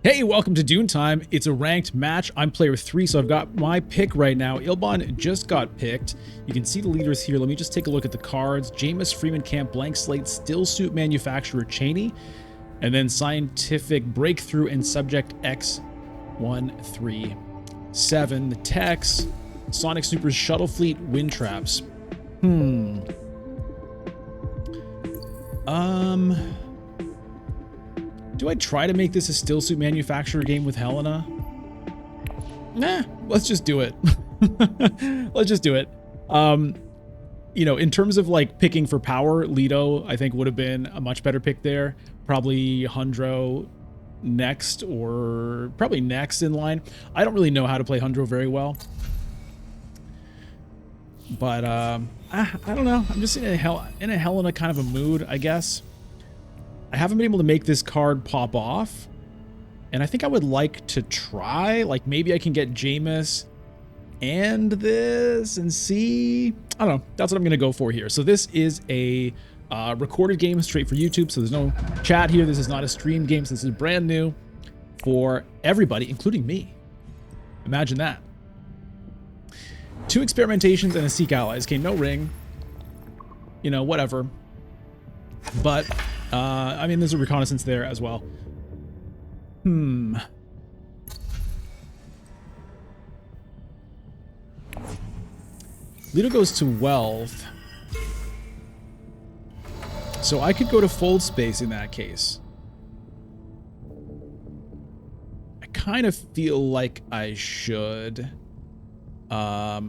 Hey, welcome to Dune Time. It's a ranked match. I'm player 3, so I've got my pick right now. Ilbon just got picked. You can see the leaders here. Let me just take a look at the cards. Jameis, Freeman Camp, Blank Slate, Still Suit Manufacturer, Cheney, and then Scientific Breakthrough and Subject X137. The techs, Sonic Supers, Shuttle Fleet, Wind Traps. Do I try to make this a still suit manufacturer game with Helena? Nah, let's just do it. Let's just do it. You know, in terms of like picking for power, Lido, I think would have been a much better pick there. Probably Hundro next, or probably next in line. I don't really know how to play Hundro very well. But I don't know. I'm just in a Helena kind of a mood, I guess. I haven't been able to make this card pop off, and I think I would like to try. Like, maybe I can get Jameis and this and see. I don't know. That's what I'm going to go for here. So this is a recorded game straight for YouTube, so there's no chat here. This is not a streamed game, so this is brand new for everybody, including me. Imagine that. 2 experimentations and a Seek Allies. Okay, no ring. You know, whatever. But... I mean, there's a reconnaissance there as well. Lido goes to wealth. So I could go to fold space in that case. I kind of feel like I should. I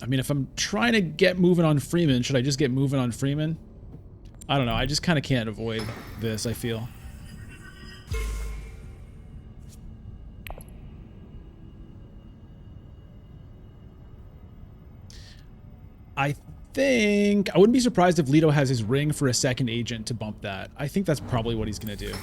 mean, if I'm trying to get moving on Freeman, should I just get moving on Freeman? I don't know. I just kind of can't avoid this, I feel. I think... I wouldn't be surprised if Lido has his ring for a second agent to bump that. I think that's probably what he's going to do.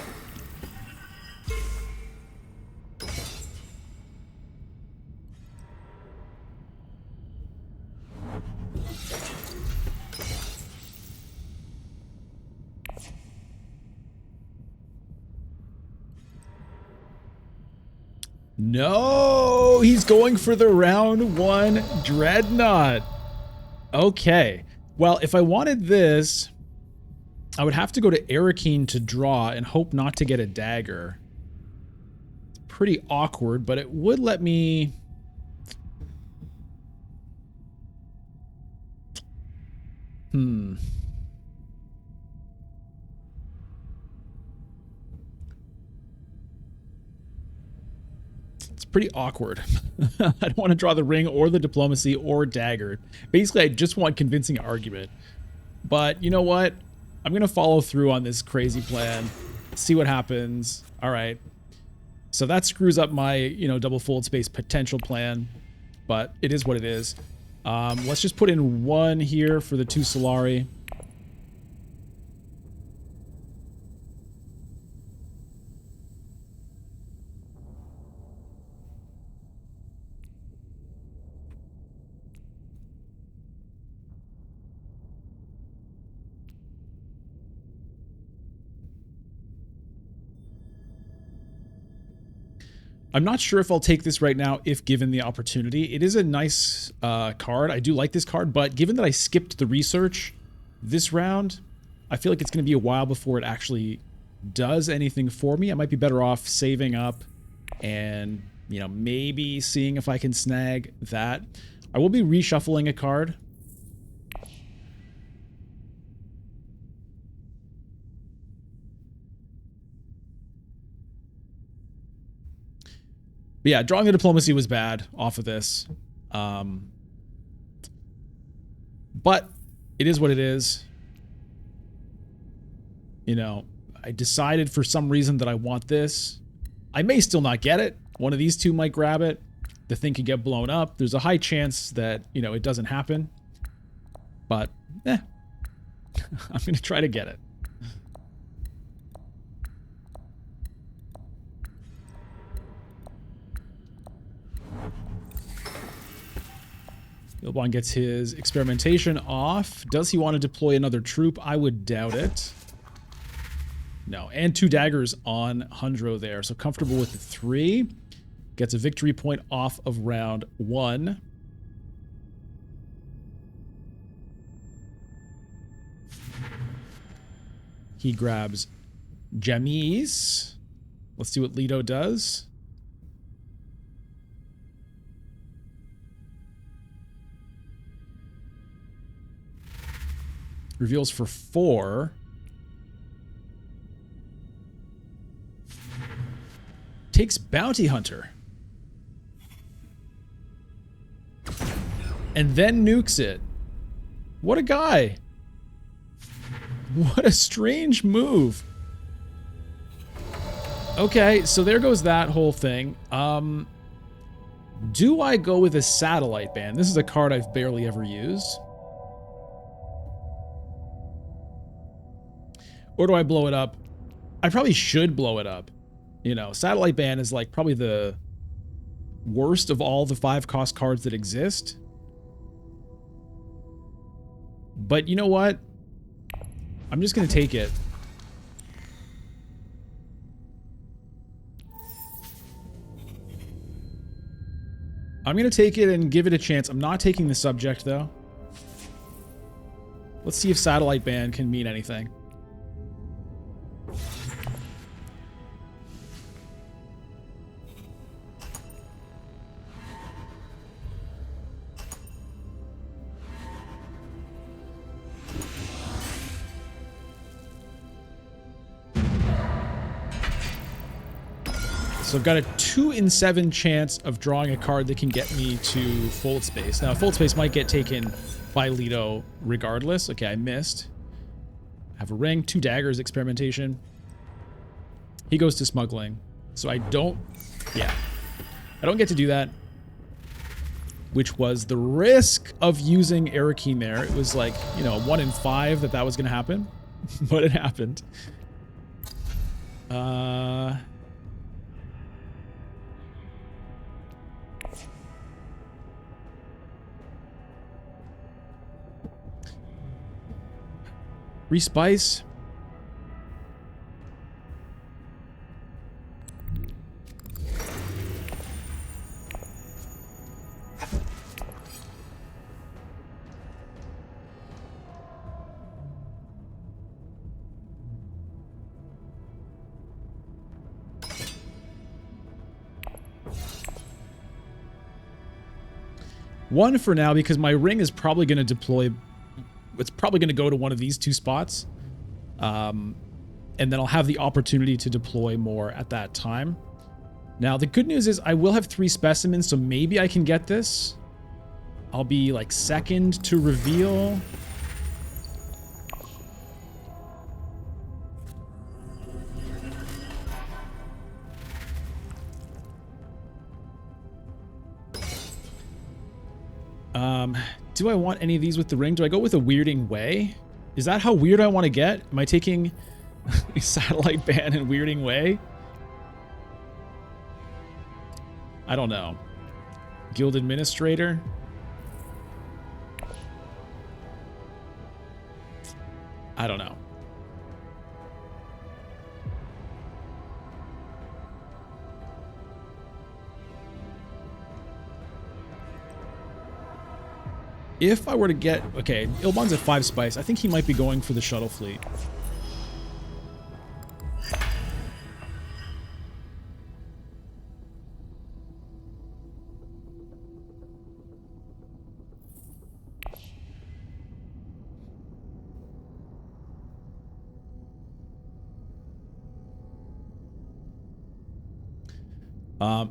No, he's going for the round 1 Dreadnought. Okay. Well, if I wanted this, I would have to go to Arakeen to draw and hope not to get a dagger. It's pretty awkward, but it would let me... pretty awkward. I don't want to draw the ring or the diplomacy or dagger. Basically, I just want convincing argument. But you know what? I'm going to follow through on this crazy plan. See what happens. All right. So that screws up my, you know, double fold space potential plan. But it is what it is. Let's just put in 1 here for the 2 Solari. I'm not sure if I'll take this right now if given the opportunity. It is a nice card. I do like this card, but given that I skipped the research this round, I feel like it's going to be a while before it actually does anything for me. I might be better off saving up and, you know, maybe seeing if I can snag that. I will be reshuffling a card. But yeah, drawing the diplomacy was bad off of this. But it is what it is. You know, I decided for some reason that I want this. I may still not get it. One of these 2 might grab it. The thing could get blown up. There's a high chance that, you know, it doesn't happen. But, I'm going to try to get it. Ilbon gets his experimentation off. Does he want to deploy another troop? I would doubt it. No, and 2 daggers on Hundro there. So comfortable with the 3. Gets a victory point off of round 1. He grabs Jammies. Let's see what Leto does. Reveals for 4. Takes Bounty Hunter. And then nukes it. What a guy. What a strange move. Okay, so there goes that whole thing. Do I go with a satellite ban? This is a card I've barely ever used. Or do I blow it up? I probably should blow it up. You know, satellite ban is like probably the worst of all the 5-cost cards that exist. But you know what? I'm just going to take it. I'm going to take it and give it a chance. I'm not taking the subject, though. Let's see if satellite ban can mean anything. So I've got a 2 in 7 chance of drawing a card that can get me to Fold Space. Now, Fold Space might get taken by Leto regardless. Okay, I missed. I have a ring, 2 daggers, experimentation. He goes to smuggling. So I don't... Yeah. I don't get to do that. Which was the risk of using Arakeen there. It was like, you know, 1 in 5 that was going to happen. But it happened. Respice. One for now, because my ring is probably going to deploy. It's probably going to go to one of these 2 spots. And then I'll have the opportunity to deploy more at that time. Now, the good news is I will have 3 specimens, so maybe I can get this. I'll be like second to reveal. Do I want any of these with the ring? Do I go with a weirding way? Is that how weird I want to get? Am I taking a satellite ban and weirding way? I don't know. Guild Administrator? I don't know. If I were to get... Okay, Ilbon's at 5 spice. I think he might be going for the shuttle fleet.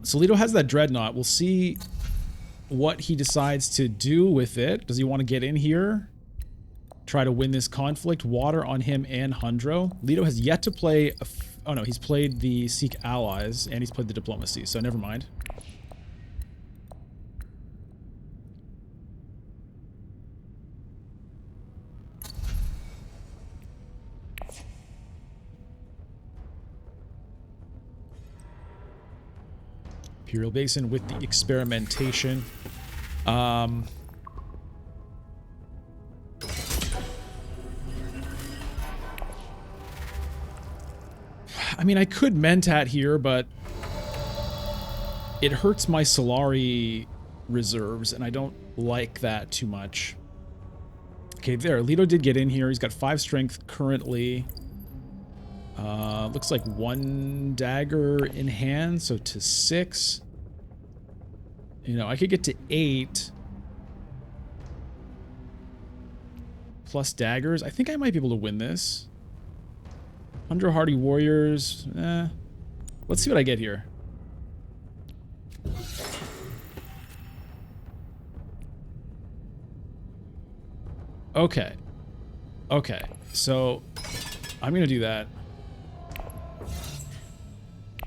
So Leto has that dreadnought. We'll see what he decides to do with it. Does he want to get in here? Try to win this conflict? Water on him and Hundro. Leto has yet to play... Oh no, he's played the Seek Allies and he's played the Diplomacy, so never mind. Imperial Basin with the experimentation. I mean, I could Mentat here, but it hurts my Solari reserves, and I don't like that too much. Okay, there. Leto did get in here. He's got 5 strength currently. Looks like 1 dagger in hand, so to 6. You know, I could get to 8. Plus daggers. I think I might be able to win this. 100 hardy warriors. Let's see what I get here. Okay. Okay. So I'm going to do that.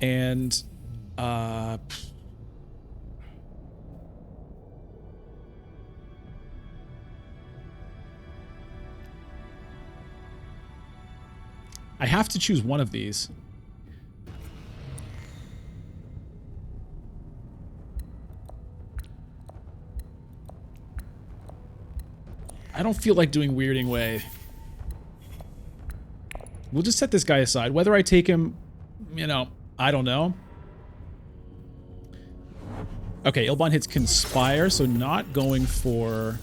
And I have to choose one of these. I don't feel like doing Weirding Way. We'll just set this guy aside. Whether I take him, you know, I don't know. Okay, Ilbon hits Conspire, so not going for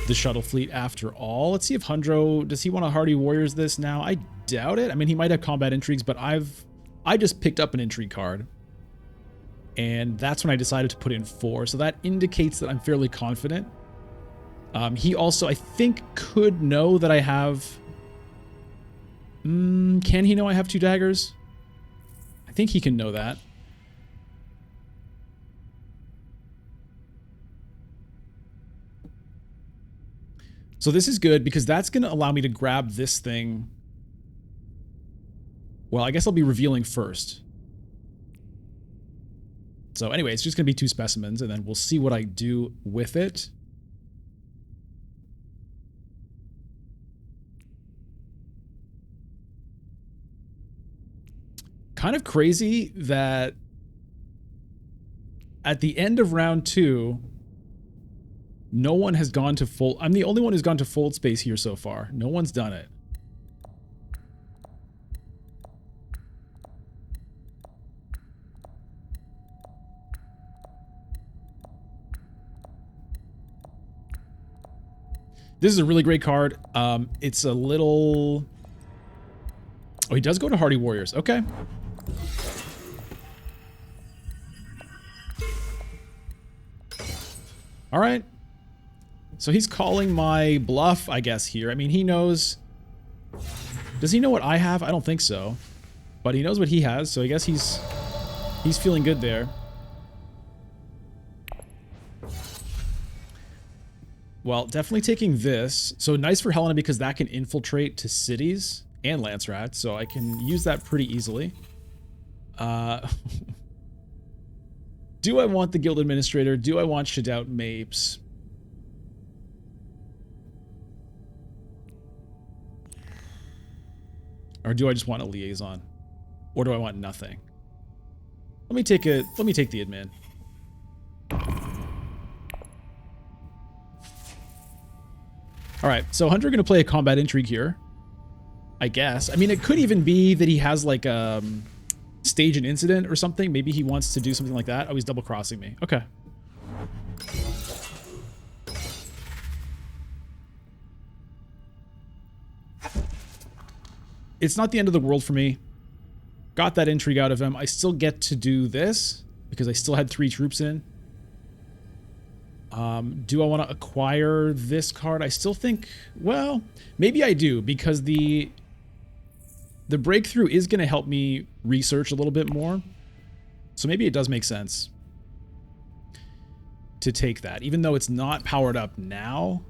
the shuttle fleet after all. Let's see if Hundro, does he want to Hardy Warriors this now? I doubt it. I mean, he might have combat intrigues, but I just picked up an intrigue card. And that's when I decided to put in 4. So that indicates that I'm fairly confident. He also, I think, could know that I have... can he know I have 2 daggers? I think he can know that. So this is good because that's going to allow me to grab this thing. Well, I guess I'll be revealing first. So anyway, it's just going to be 2 specimens, and then we'll see what I do with it. Kind of crazy that at the end of round 2, no one has gone to full... I'm the only one who's gone to fold space here so far. No one's done it. This is a really great card. It's a little... Oh, he does go to Hardy Warriors. Okay. All right. So he's calling my bluff, I guess, here. I mean, he knows... Does he know what I have? I don't think so. But he knows what he has, so I guess he's feeling good there. Well, definitely taking this. So nice for Helena because that can infiltrate to cities and Lance Rats, so I can use that pretty easily. Do I want the Guild Administrator? Do I want Shadout Mapes? Or do I just want a liaison? Or do I want nothing? Let me take the admin. Alright, so Hunter gonna play a combat intrigue here. I guess. I mean, it could even be that he has like stage an incident or something. Maybe he wants to do something like that. Oh, he's double crossing me. Okay. It's not the end of the world for me. Got that intrigue out of him. I still get to do this because I still had 3 troops in. Do I want to acquire this card? I still think, well, maybe I do because the breakthrough is going to help me research a little bit more. So maybe it does make sense to take that, even though it's not powered up now.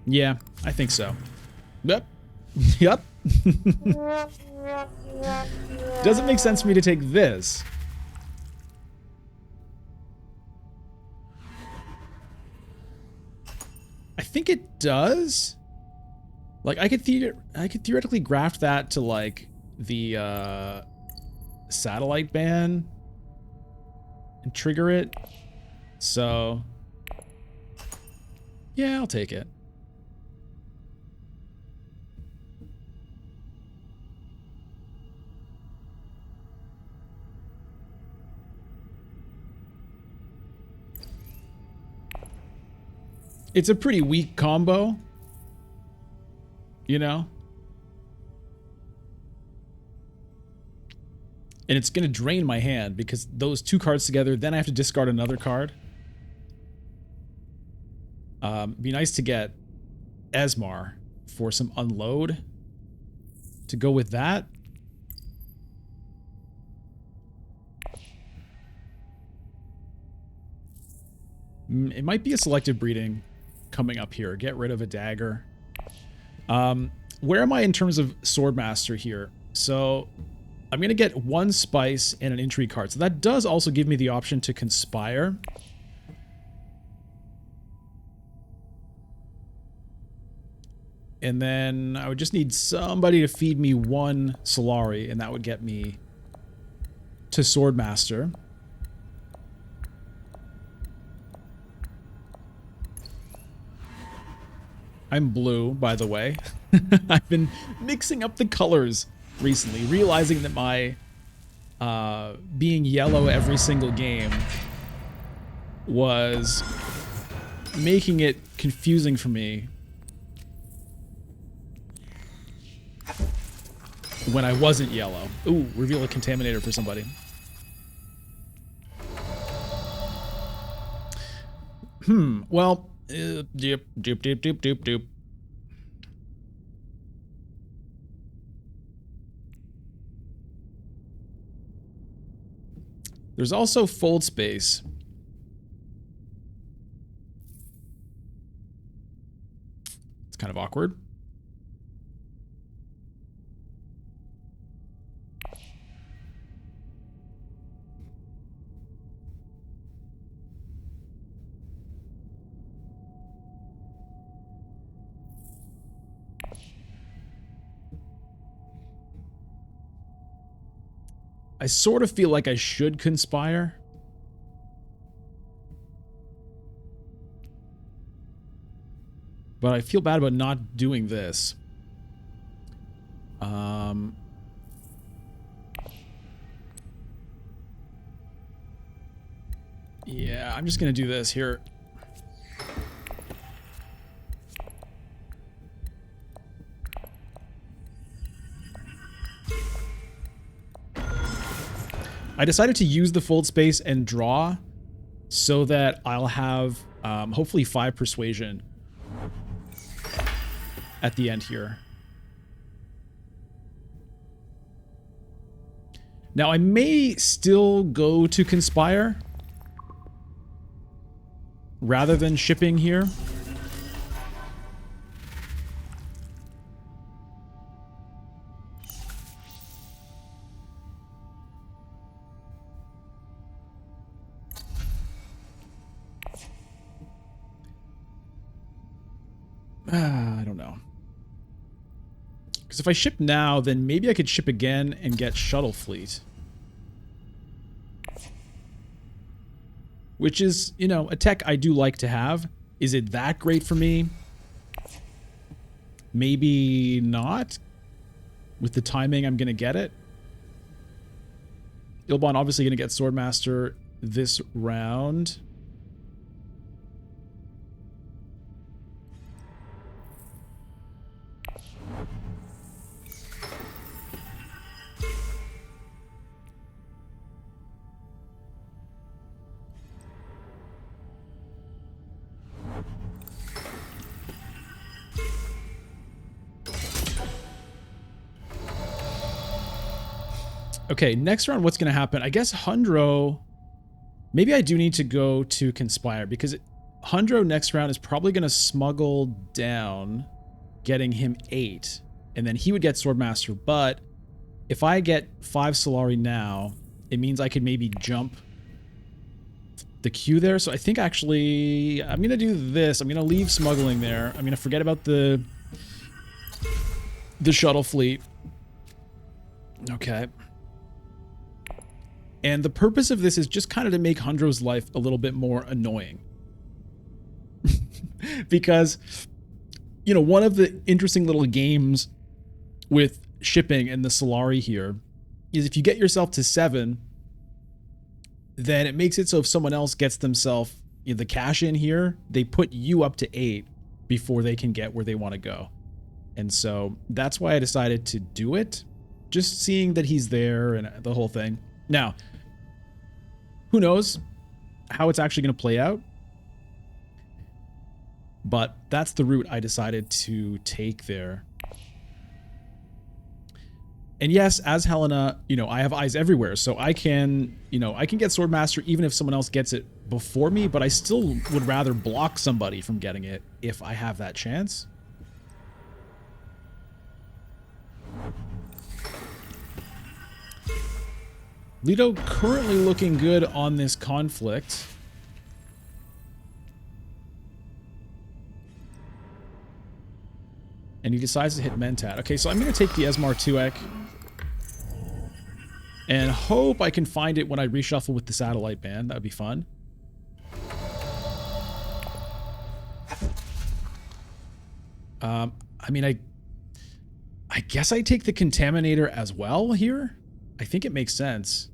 Yeah, I think so. Yep. Yep. Doesn't make sense for me to take this. I think it does. Like, I could theoretically graft that to, like, the satellite ban and trigger it. So, yeah, I'll take it. It's a pretty weak combo, you know? And it's going to drain my hand because those two cards together, then I have to discard another card. Be nice to get Esmar for some unload to go with that. It might be a selective breeding coming up here. Get rid of a dagger. Where am I in terms of Swordmaster here? So I'm going to get one spice and an intrigue card. So that does also give me the option to conspire. And then I would just need somebody to feed me one Solari, and that would get me to Swordmaster. I'm blue, by the way. I've been mixing up the colors recently, realizing that my being yellow every single game was making it confusing for me when I wasn't yellow. Ooh, reveal a contaminator for somebody. Well, doop. There's also fold space. It's kind of awkward. I sort of feel like I should conspire. But I feel bad about not doing this. Yeah, I'm just gonna do this here. I decided to use the fold space and draw so that I'll have hopefully 5 persuasion at the end here. Now I may still go to conspire rather than shipping here. I don't know. Because if I ship now, then maybe I could ship again and get Shuttle Fleet. Which is, you know, a tech I do like to have. Is it that great for me? Maybe not. With the timing, I'm going to get it. Ilbon obviously going to get Swordmaster this round. Okay, next round, what's going to happen? I guess Hundro... Maybe I do need to go to Conspire, because Hundro next round is probably going to smuggle down, getting him 8, and then he would get Swordmaster, but if I get 5 Solari now, it means I could maybe jump the queue there, so I think actually I'm going to do this. I'm going to leave smuggling there. I'm going to forget about the shuttle fleet. Okay. And the purpose of this is just kind of to make Hundro's life a little bit more annoying. Because, you know, one of the interesting little games with shipping and the Solari here is if you get yourself to 7, then it makes it so if someone else gets themselves the cash in here, they put you up to 8 before they can get where they want to go. And so that's why I decided to do it. Just seeing that he's there and the whole thing. Now, who knows how it's actually going to play out? But that's the route I decided to take there. And yes, as Helena, I have eyes everywhere, so I can, I can get Swordmaster even if someone else gets it before me, but I still would rather block somebody from getting it if I have that chance. Leto currently looking good on this conflict. And he decides to hit Mentat. Okay, so I'm going to take the Esmar 2ek. And hope I can find it when I reshuffle with the satellite band. That would be fun. I mean, I guess I take the Contaminator as well here. I think it makes sense.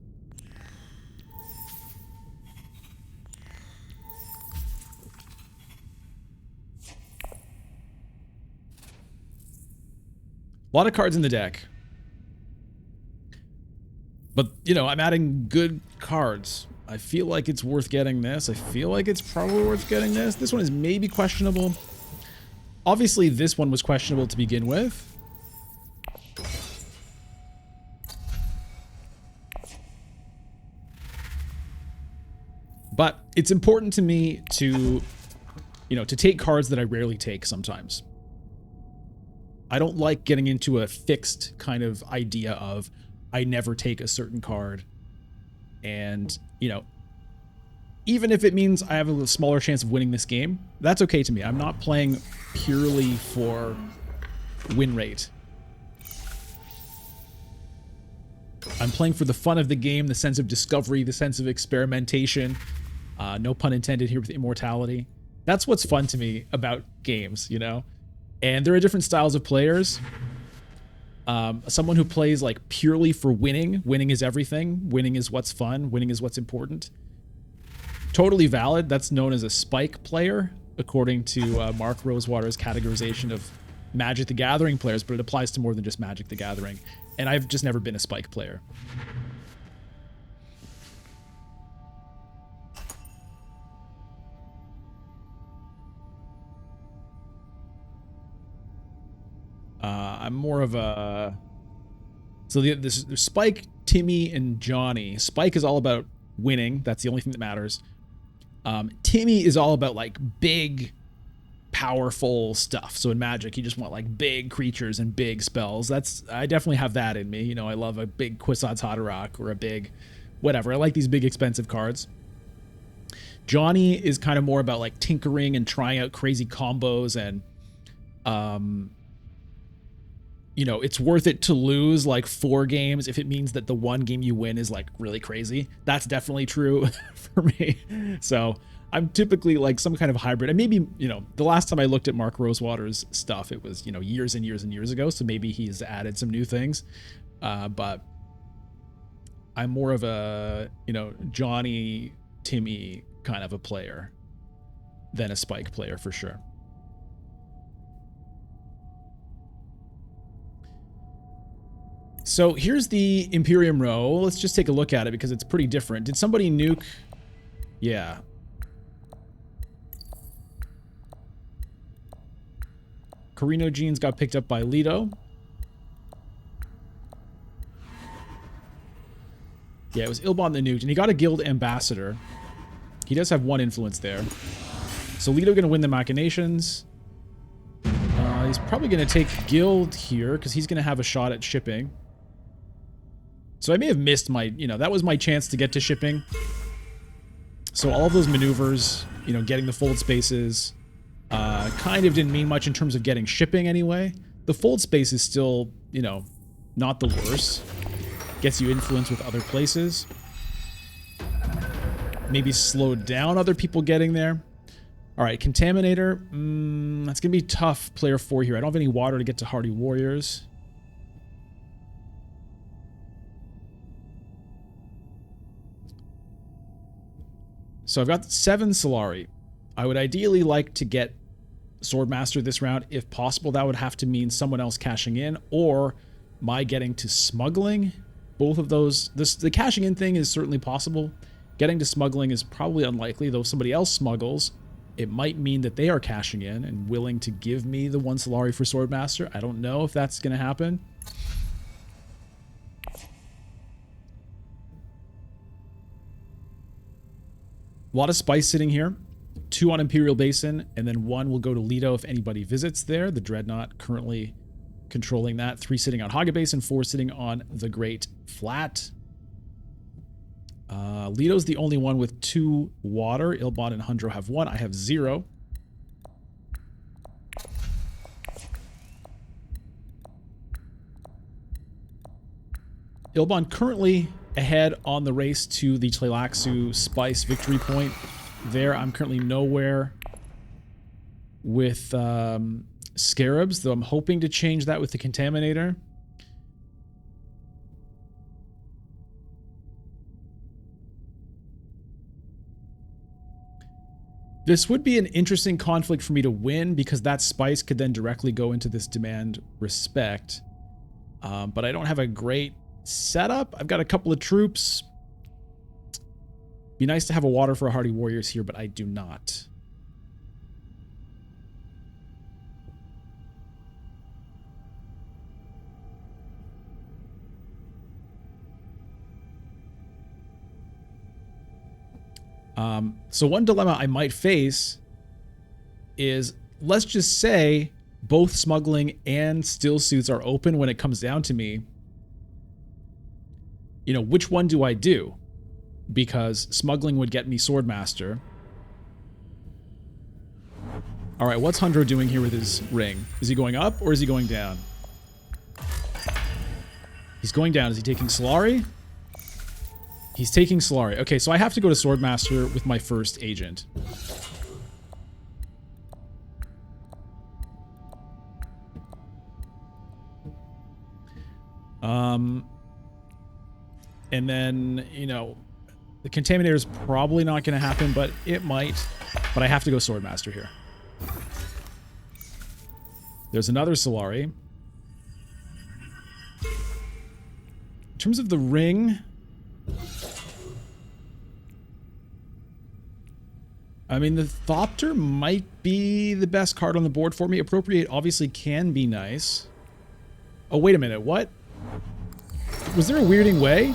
A lot of cards in the deck. But, I'm adding good cards. I feel like it's worth getting this. I feel like it's probably worth getting this. This one is maybe questionable. Obviously, this one was questionable to begin with. But it's important to me to, to take cards that I rarely take sometimes. I don't like getting into a fixed kind of idea of I never take a certain card. And, even if it means I have a smaller chance of winning this game, that's okay to me. I'm not playing purely for win rate. I'm playing for the fun of the game, the sense of discovery, the sense of experimentation. No pun intended here with immortality. That's what's fun to me about games, And there are different styles of players. Someone who plays like purely for winning. Winning is everything. Winning is what's fun. Winning is what's important. Totally valid. That's known as a spike player, according to Mark Rosewater's categorization of Magic the Gathering players, but it applies to more than just Magic the Gathering. And I've just never been a spike player. I'm more of a... So there's Spike, Timmy, and Johnny. Spike is all about winning. That's the only thing that matters. Timmy is all about like big, powerful stuff. So in Magic, you just want like big creatures and big spells. I definitely have that in me. I love a big Kwisatz Haderach or a big whatever. I like these big expensive cards. Johnny is kind of more about like tinkering and trying out crazy combos and it's worth it to lose like 4 games if it means that the one game you win is like really crazy. That's definitely true for me. So I'm typically like some kind of hybrid. And maybe, the last time I looked at Mark Rosewater's stuff, it was, years and years and years ago. So maybe he's added some new things. But I'm more of a, Johnny, Timmy kind of a player than a spike player for sure. So here's the Imperium row. Let's just take a look at it because it's pretty different. Did somebody nuke? Yeah. Carino Jeans got picked up by Leto. Yeah, it was Ilbon that nuked, and he got a guild ambassador. He does have 1 influence there. So Leto going to win the machinations. He's probably going to take guild here because he's going to have a shot at shipping. So I may have missed my, that was my chance to get to shipping. So all of those maneuvers, getting the fold spaces, kind of didn't mean much in terms of getting shipping anyway. The fold space is still, not the worst. Gets you influence with other places. Maybe slow down other people getting there. All right, Contaminator. That's going to be tough, player 4 here. I don't have any water to get to Hardy Warriors. So I've got 7 Solari. I would ideally like to get Swordmaster this round. If possible, that would have to mean someone else cashing in or my getting to smuggling. Both of those, the cashing in thing is certainly possible. Getting to smuggling is probably unlikely, though if somebody else smuggles, it might mean that they are cashing in and willing to give me the 1 Solari for Swordmaster. I don't know if that's going to happen. A lot of spice sitting here. 2 on Imperial Basin, and then 1 will go to Leto if anybody visits there. The Dreadnought currently controlling that. 3 sitting on Haga Basin, 4 sitting on the Great Flat. Leto's the only one with 2 water. Ilbon and Hundro have 1. I have 0. Ilbon currently ahead on the race to the Tleilaxu Spice victory point. There, I'm currently nowhere with Scarabs, though I'm hoping to change that with the Contaminator. This would be an interesting conflict for me to win because that spice could then directly go into this demand respect. But I don't have a great setup. I've got a couple of troops. Be nice to have a water for Hardy Warriors here, but I do not. So one dilemma I might face is, let's just say both smuggling and still suits are open when it comes down to me. You know, which one do I do? Because smuggling would get me Swordmaster. All right, what's Hundro doing here with his ring? Is he going up or is he going down? He's going down. Is he taking Solari? He's taking Solari. Okay, so I have to go to Swordmaster with my first agent. And then, you know, the Contaminator is probably not going to happen, but it might. But I have to go Swordmaster here. There's another Solari. In terms of the ring, I mean, the Thopter might be the best card on the board for me. Appropriate obviously can be nice. Oh, wait a minute. What? Was there a weirding way?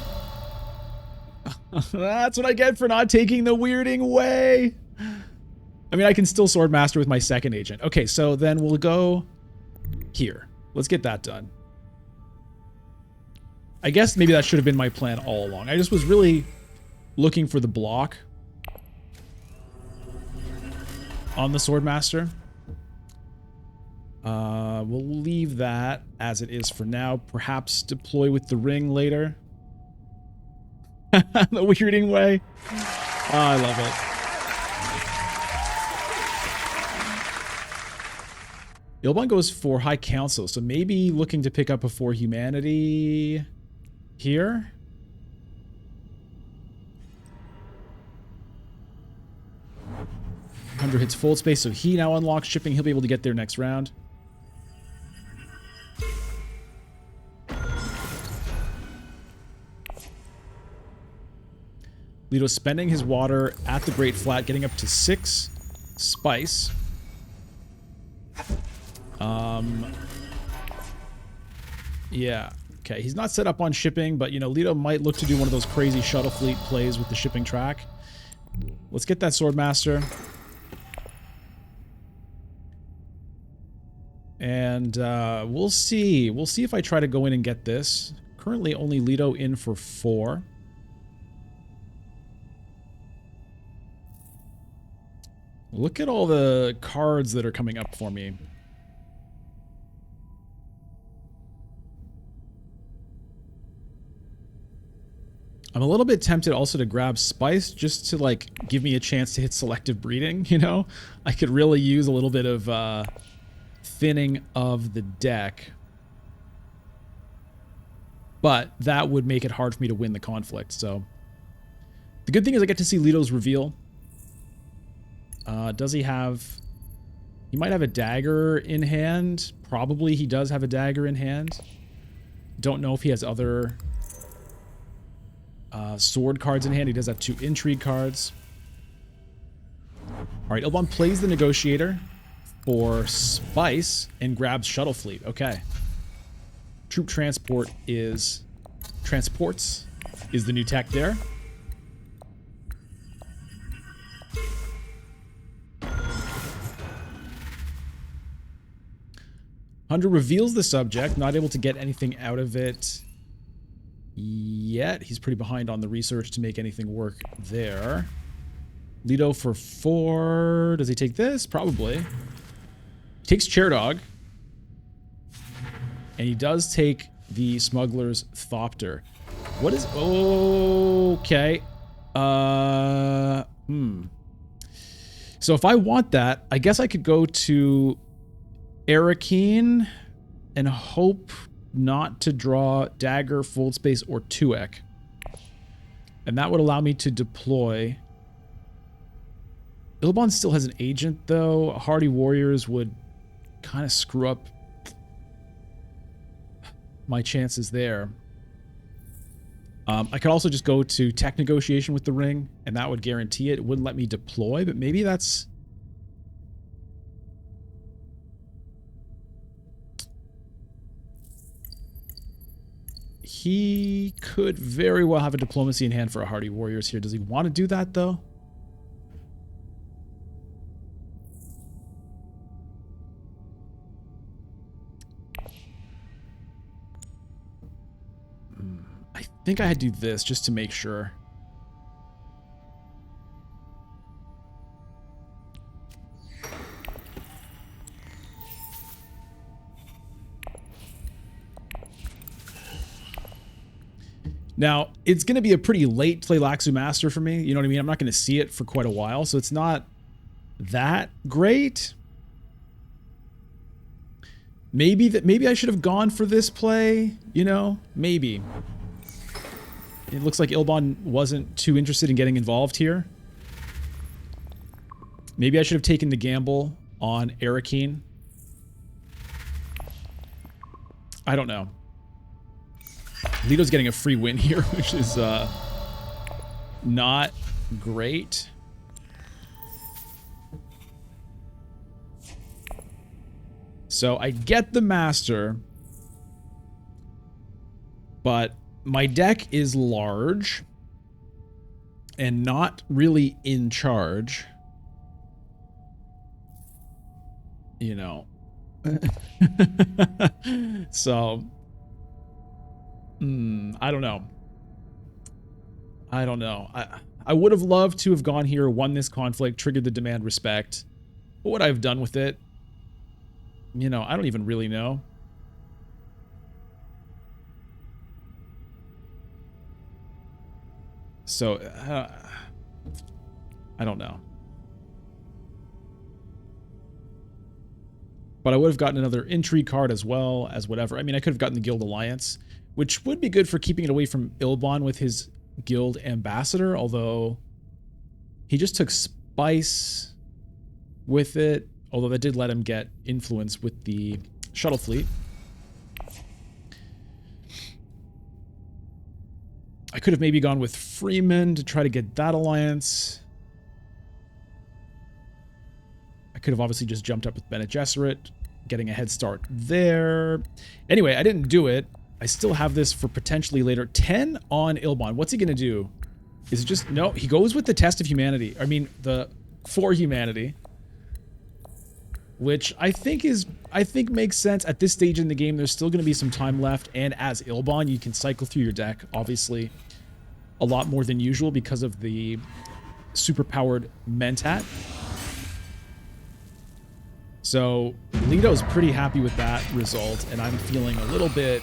That's what I get for not taking the weirding way. I mean, I can still Swordmaster with my second agent. Okay, so then we'll go here. Let's get that done. I guess maybe that should have been my plan all along. I just was really looking for the block on the Swordmaster. We'll leave that as it is for now. Perhaps deploy with the ring later. The weirding way. Oh, I love it. Ilbon goes for High Council, so maybe looking to pick up a For Humanity here. Hunter hits Fold Space, so he now unlocks shipping. He'll be able to get there next round. Leto's spending his water at the Great Flat, getting up to 6 spice. Yeah. Okay, he's not set up on shipping, but, you know, Leto might look to do one of those crazy shuttle fleet plays with the shipping track. Let's get that Swordmaster. And we'll see. We'll see if I try to go in and get this. Currently only Leto in for 4. Look at all the cards that are coming up for me. I'm a little bit tempted also to grab Spice just to, like, give me a chance to hit selective breeding, you know? I could really use a little bit of thinning of the deck. But that would make it hard for me to win the conflict, so. The good thing is I get to see Leto's reveal. Does he have... He might have a dagger in hand. Probably he does have a dagger in hand. Don't know if he has other sword cards in hand. He does have 2 intrigue cards. Alright, Ilbon plays the negotiator for spice and grabs shuttle fleet. Okay. Troop transport is... Transports is the new tech there. Hunter reveals the subject, not able to get anything out of it yet. He's pretty behind on the research to make anything work there. Lido for 4. Does he take this? Probably. He takes Chair Dog. And he does take the Smuggler's Thopter. What is... Okay. So if I want that, I guess I could go to Arakeen and hope not to draw Dagger, Fold Space, or Tuek. And that would allow me to deploy... Ilbon still has an agent, though. Hardy Warriors would kind of screw up my chances there. I could also just go to tech negotiation with the ring, and that would guarantee it. It wouldn't let me deploy, but maybe that's... He could very well have a diplomacy in hand for a Hardy Warriors here. Does he want to do that, though? I think I had to do this just to make sure. Now, it's going to be a pretty late Tleilaxu Master for me. You know what I mean? I'm not going to see it for quite a while, so it's not that great. Maybe I should have gone for this play, you know? Maybe. It looks like Ilbon wasn't too interested in getting involved here. Maybe I should have taken the gamble on Arakeen. I don't know. Lido's getting a free win here, which is not great. So I get the Master, but my deck is large and not really in charge. You know. So... I don't know. I don't know. I would have loved to have gone here, won this conflict, triggered the demand respect. What would I have done with it? You know, I don't even really know. So, I don't know. But I would have gotten another intrigue card as well as whatever. I mean, I could have gotten the Guild Alliance, which would be good for keeping it away from Ilbon with his Guild Ambassador, although he just took Spice with it, although that did let him get influence with the shuttle fleet. I could have maybe gone with Freeman to try to get that alliance. I could have obviously just jumped up with Bene Gesserit, getting a head start there. Anyway, I didn't do it. I still have this for potentially later. 10 on Ilbon. What's he going to do? Is it just... No, he goes with the Test of Humanity. I mean, the... For Humanity. Which I think makes sense. At this stage in the game, there's still going to be some time left. And as Ilbon, you can cycle through your deck, obviously, a lot more than usual because of the super-powered Mentat. So, Lido's pretty happy with that result, and I'm feeling a little bit...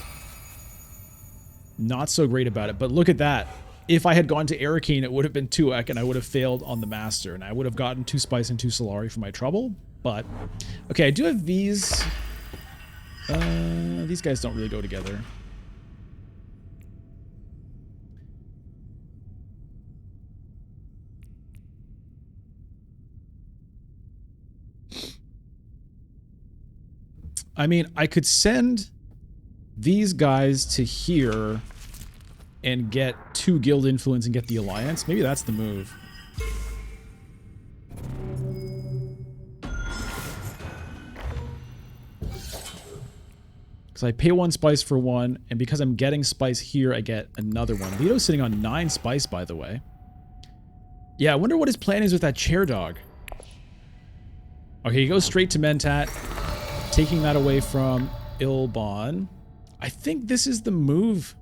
not so great about it, but look at that. If I had gone to Arakeen, it would have been 2-ek, and I would have failed on the Master, and I would have gotten 2 Spice and 2 Solari for my trouble, but... Okay, I do have these... these guys don't really go together. I mean, I could send these guys to here and get 2 guild influence and get the alliance. Maybe that's the move. Because I pay 1 spice for 1, and because I'm getting spice here, I get another one. Lito's sitting on 9 spice, by the way. Yeah, I wonder what his plan is with that chair dog. Okay, he goes straight to Mentat, taking that away from Ilbon. I think this is the move.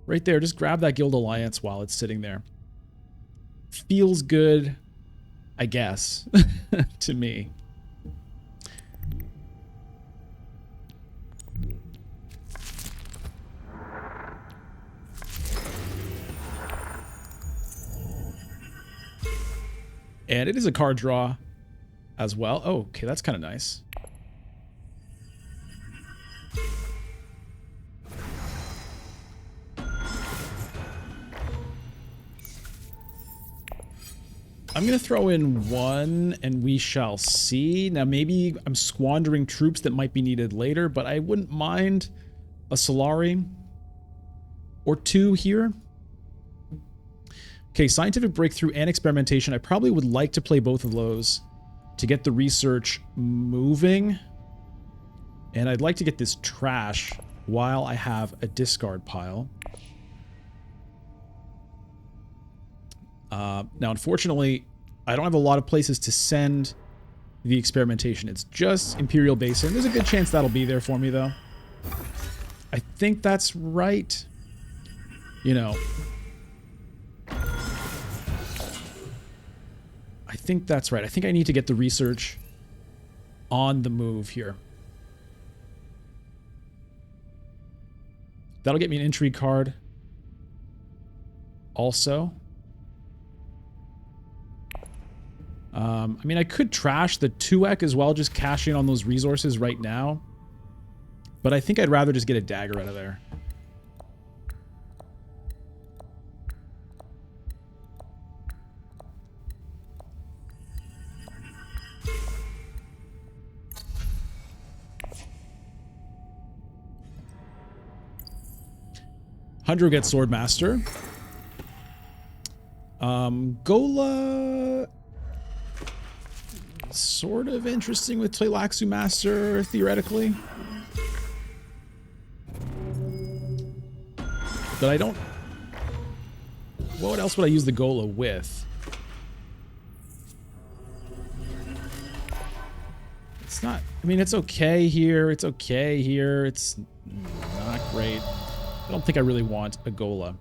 Right there, just grab that guild alliance while it's sitting there. Feels good, I guess, to me. And it is a card draw as well. Oh, okay, that's kind of nice. I'm going to throw in 1 and we shall see. Now, maybe I'm squandering troops that might be needed later, but I wouldn't mind a Solari or 2 here. Okay, scientific breakthrough and experimentation. I probably would like to play both of those to get the research moving. And I'd like to get this trash while I have a discard pile. Now, unfortunately, I don't have a lot of places to send the experimentation. It's just Imperial Basin. There's a good chance that'll be there for me, though. I think that's right. You know, I think that's right. I think I need to get the research on the move here. That'll get me an intrigue card. Also. I mean, I could trash the 2ek as well, just cash in on those resources right now. But I think I'd rather just get a dagger out of there. Hundred gets Swordmaster. Gola... sort of interesting with Tleilaxu Master, theoretically. But I don't... what else would I use the Gola with? It's not... I mean, it's okay here. It's okay here. It's not great. I don't think I really want a Gola.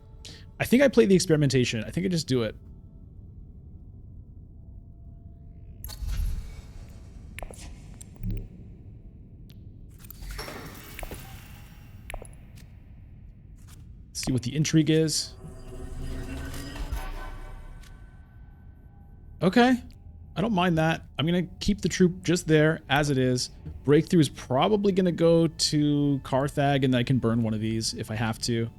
I think I play the experimentation. I think I just do it. See what the intrigue is. Okay. I don't mind that. I'm going to keep the troop just there as it is. Breakthrough is probably going to go to Carthag, and then I can burn one of these if I have to.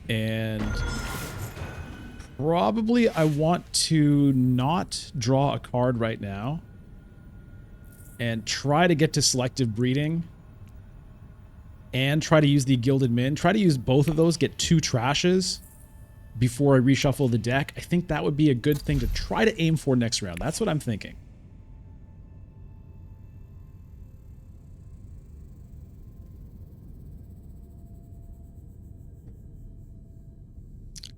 And probably I want to not draw a card right now and try to get to selective breeding and try to use the Gilded Min. Try to use both of those, get 2 trashes before I reshuffle the deck. I think that would be a good thing to try to aim for next round. That's what I'm thinking.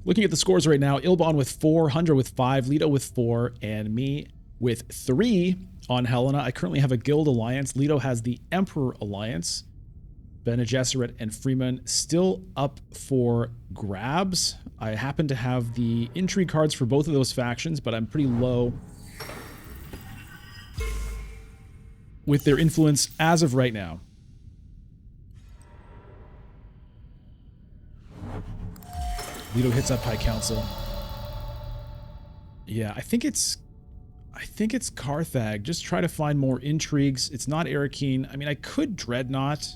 Looking at the scores right now, Ilbon with 4, Hundra with 5, Leto with 4, and me with 3 on Helena. I currently have a Guild Alliance. Leto has the Emperor Alliance. Bene Gesserit and Freeman still up for grabs. I happen to have the intrigue cards for both of those factions, but I'm pretty low with their influence as of right now. Leto hits up High Council. Yeah, I think it's Carthag. Just try to find more intrigues. It's not Arakeen. I mean, I could Dreadnought.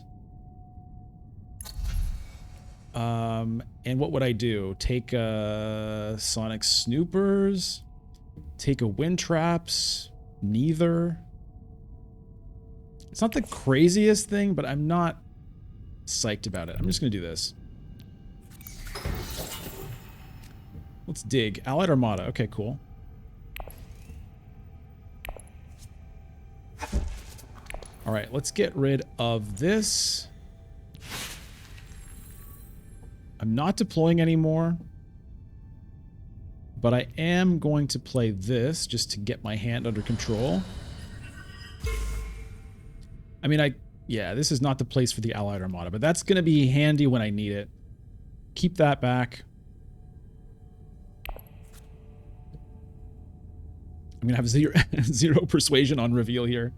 And what would I do? Take Sonic Snoopers? Take a Wind Traps? Neither. It's not the craziest thing, but I'm not psyched about it. I'm just going to do this. Let's dig. Allied Armada. Okay, cool. All right, let's get rid of this. I'm not deploying anymore, but I am going to play this just to get my hand under control. I mean, yeah, this is not the place for the Allied Armada, but that's going to be handy when I need it. Keep that back. I'm going to have zero persuasion on reveal here.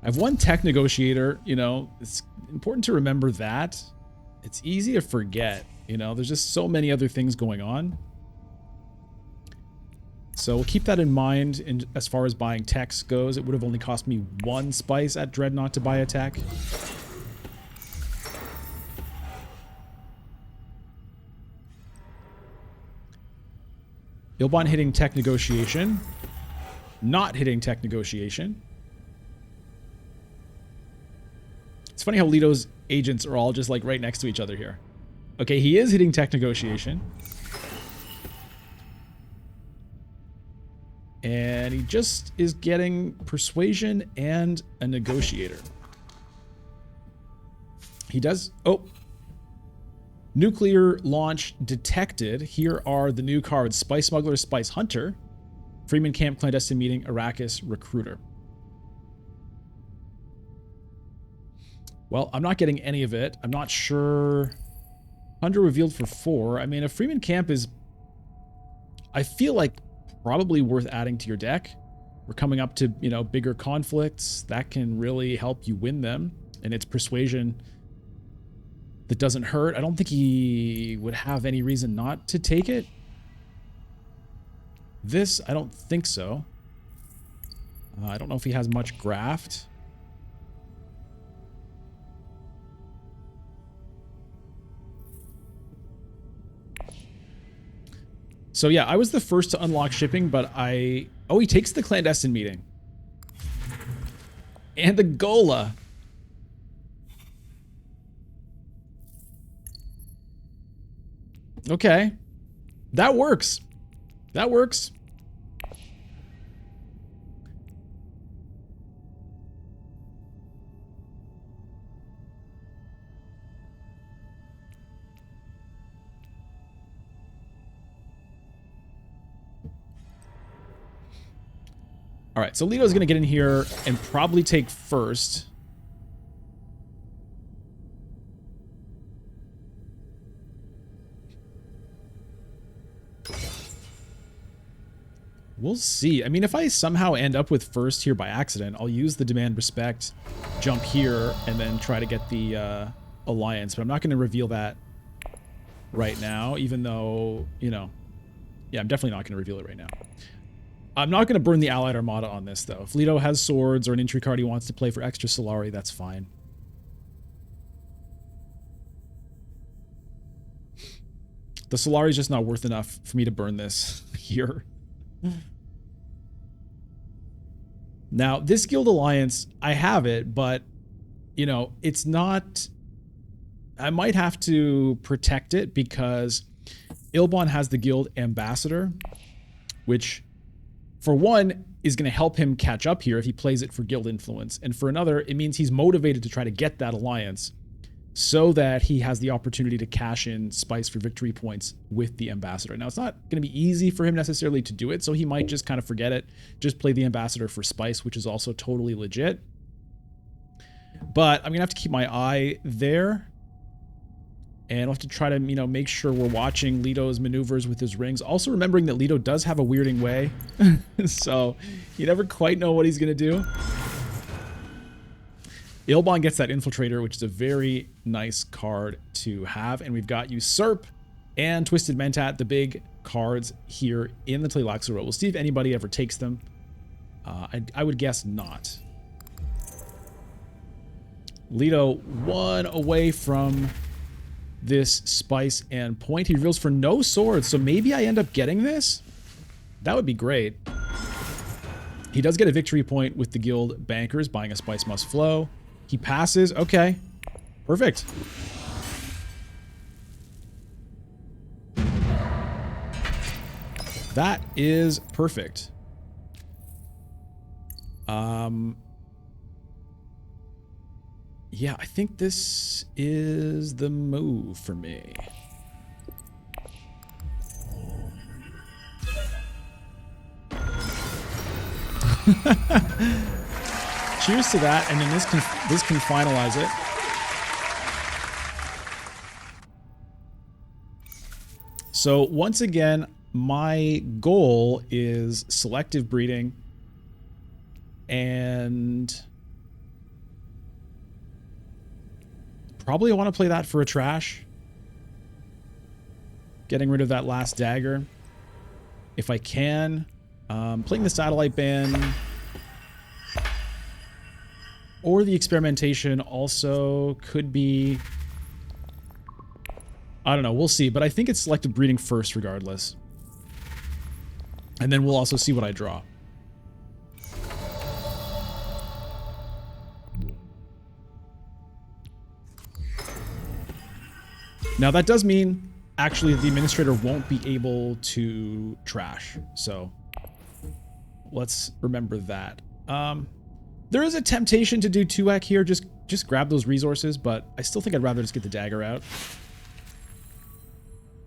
I have one tech negotiator, you know, it's important to remember that. It's easy to forget, you know, there's just so many other things going on. So we'll keep that in mind as far as buying techs goes. It would have only cost me 1 spice at Dreadnought to buy a tech. Ilbon hitting tech negotiation. Not hitting tech negotiation. It's funny how Leto's agents are all just like right next to each other here. Okay, he is hitting tech negotiation. And he just is getting persuasion and a negotiator. He does... Oh. Nuclear launch detected. Here are the new cards. Spice Smuggler, Spice Hunter. Freeman Camp, Clandestine Meeting, Arrakis, Recruiter. Well, I'm not getting any of it. I'm not sure. Hunter revealed for 4. I mean, a Freeman Camp is... I feel like probably worth adding to your deck. We're coming up to, you know, bigger conflicts. That can really help you win them. And it's persuasion that doesn't hurt. I don't think he would have any reason not to take it. This, I don't think so. I don't know if he has much graft. So yeah, I was the first to unlock shipping, but I... Oh, he takes the Clandestine Meeting. And the Gola. Okay. That works. That works. All right, so Leto's going to get in here and probably take first. We'll see. I mean, if I somehow end up with first here by accident, I'll use the Demand Respect, jump here, and then try to get the Alliance. But I'm not going to reveal that right now, even though, you know... Yeah, I'm definitely not going to reveal it right now. I'm not going to burn the Allied Armada on this, though. If Leto has swords or an entry card he wants to play for extra Solari, that's fine. The Solari is just not worth enough for me to burn this here. Now, this Guild Alliance, I have it, but, you know, it's not... I might have to protect it because Ilbon has the Guild Ambassador, which... For one, is going to help him catch up here if he plays it for guild influence. And for another, it means he's motivated to try to get that alliance so that he has the opportunity to cash in spice for victory points with the ambassador. Now, it's not going to be easy for him necessarily to do it, so he might just kind of forget it, just play the ambassador for spice, which is also totally legit. But I'm going to have to keep my eye there. And I'll have to try to, you know, make sure we're watching Leto's maneuvers with his rings. Also remembering that Leto does have a weirding way. So you never quite know what he's going to do. Ilbon gets that Infiltrator, which is a very nice card to have. And we've got Usurp and Twisted Mentat, the big cards here in the Tleilaxu row. We'll see if anybody ever takes them. I would guess not. Leto 1 away from this spice and point. He reveals for no swords, so maybe I end up getting this? That would be great. He does get a victory point with the guild bankers, buying a spice must flow. He passes. Okay. Perfect. That is perfect. Yeah, I think this is the move for me. Cheers to that, and then this can finalize it. So once again, my goal is selective breeding, and probably I want to play that for a trash. Getting rid of that last dagger if I can. Playing the satellite band or the experimentation also could be, I don't know, we'll see, but I think it's selective breeding first regardless, and then we'll also see what I draw. Now that does mean actually the administrator won't be able to trash, so let's remember that. There is a temptation to do 2-ec here, just grab those resources, but I still think I'd rather just get the dagger out.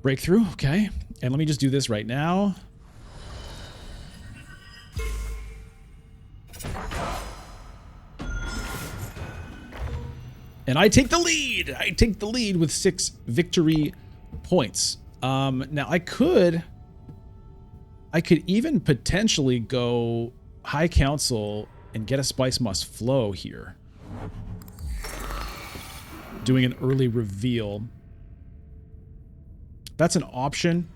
Breakthrough, okay. And let me just do this right now. And I take the lead! I take the lead with 6 victory points. Now I could even potentially go High Council and get a Spice Must Flow here. Doing an early reveal. That's an option.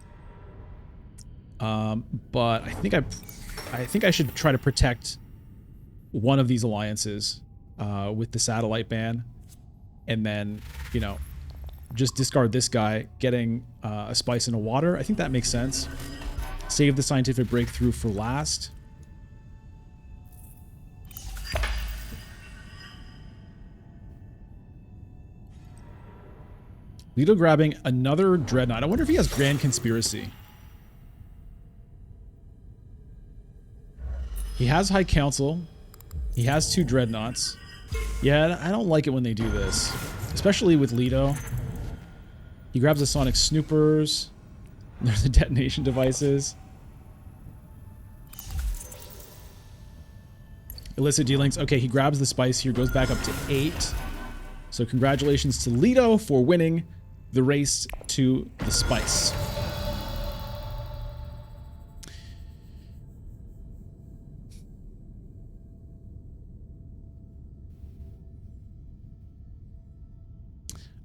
But I think I should try to protect one of these alliances with the satellite ban. And then, you know, just discard this guy, getting a spice and a water. I think that makes sense. Save the scientific breakthrough for last. Leto grabbing another dreadnought. I wonder if he has Grand Conspiracy. He has High Council. He has 2 dreadnoughts. Yeah, I don't like it when they do this, especially with Leto. He grabs the Sonic Snoopers. There's the detonation devices. Illicit dealings. Okay, he grabs the spice here, goes back up to 8. So congratulations to Leto for winning the race to the spice.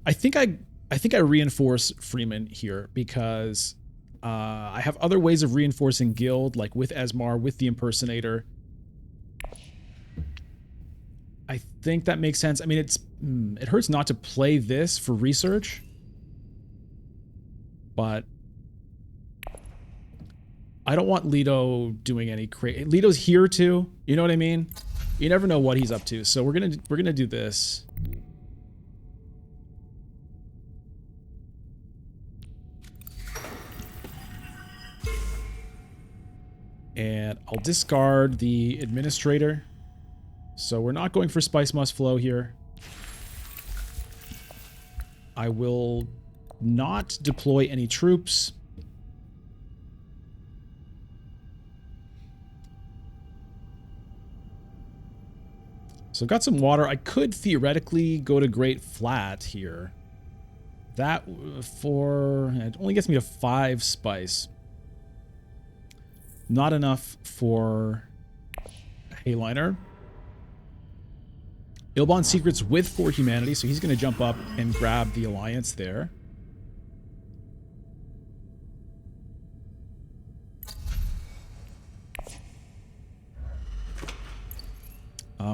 I think I reinforce Freeman here because I have other ways of reinforcing guild, like with Esmar, with the impersonator. I think that makes sense. I mean, it hurts not to play this for research, but I don't want Leto doing any crazy. Leto's here too. You know what I mean? You never know what he's up to. So we're gonna do this. And I'll discard the administrator. So we're not going for Spice Must Flow here. I will not deploy any troops. So I've got some water. I could theoretically go to Great Flat here. That it only gets me to 5 spice. Not enough for Helena. Ilbon Secrets with 4 humanity, so he's going to jump up and grab the alliance there.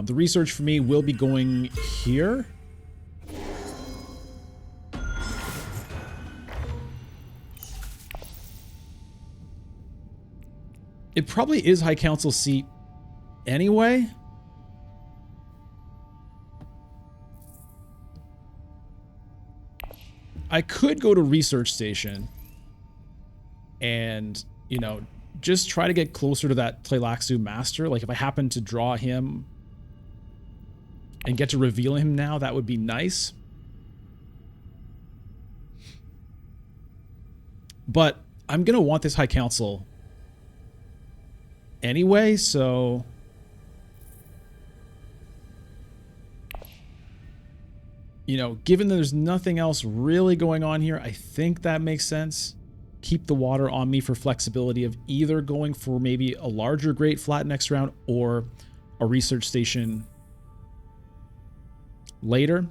The research for me will be going here. It probably is High Council seat anyway. I could go to research station and, you know, just try to get closer to that Tleilaxu master. Like if I happen to draw him and get to reveal him now, that would be nice. But I'm going to want this High Council anyway, so you know, given that there's nothing else really going on here, I think that makes sense. Keep the water on me for flexibility of either going for maybe a larger Great Flat next round or a research station later.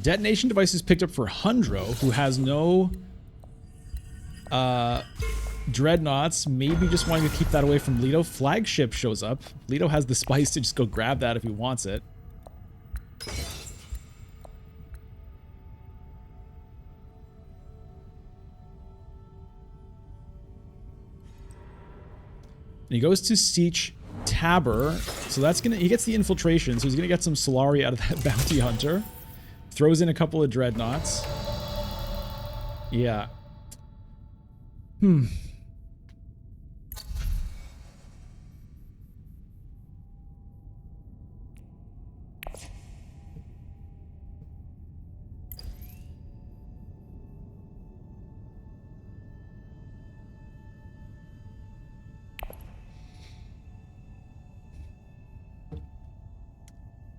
Detonation devices picked up for Hundro, who has no dreadnoughts. Maybe just wanting to keep that away from Leto. Flagship shows up. Leto has the spice to just go grab that if he wants it. And he goes to Siege Tabber. So that's gonna, he gets the infiltration, so he's gonna get some Solari out of that bounty hunter. Throws in a couple of dreadnoughts. Yeah.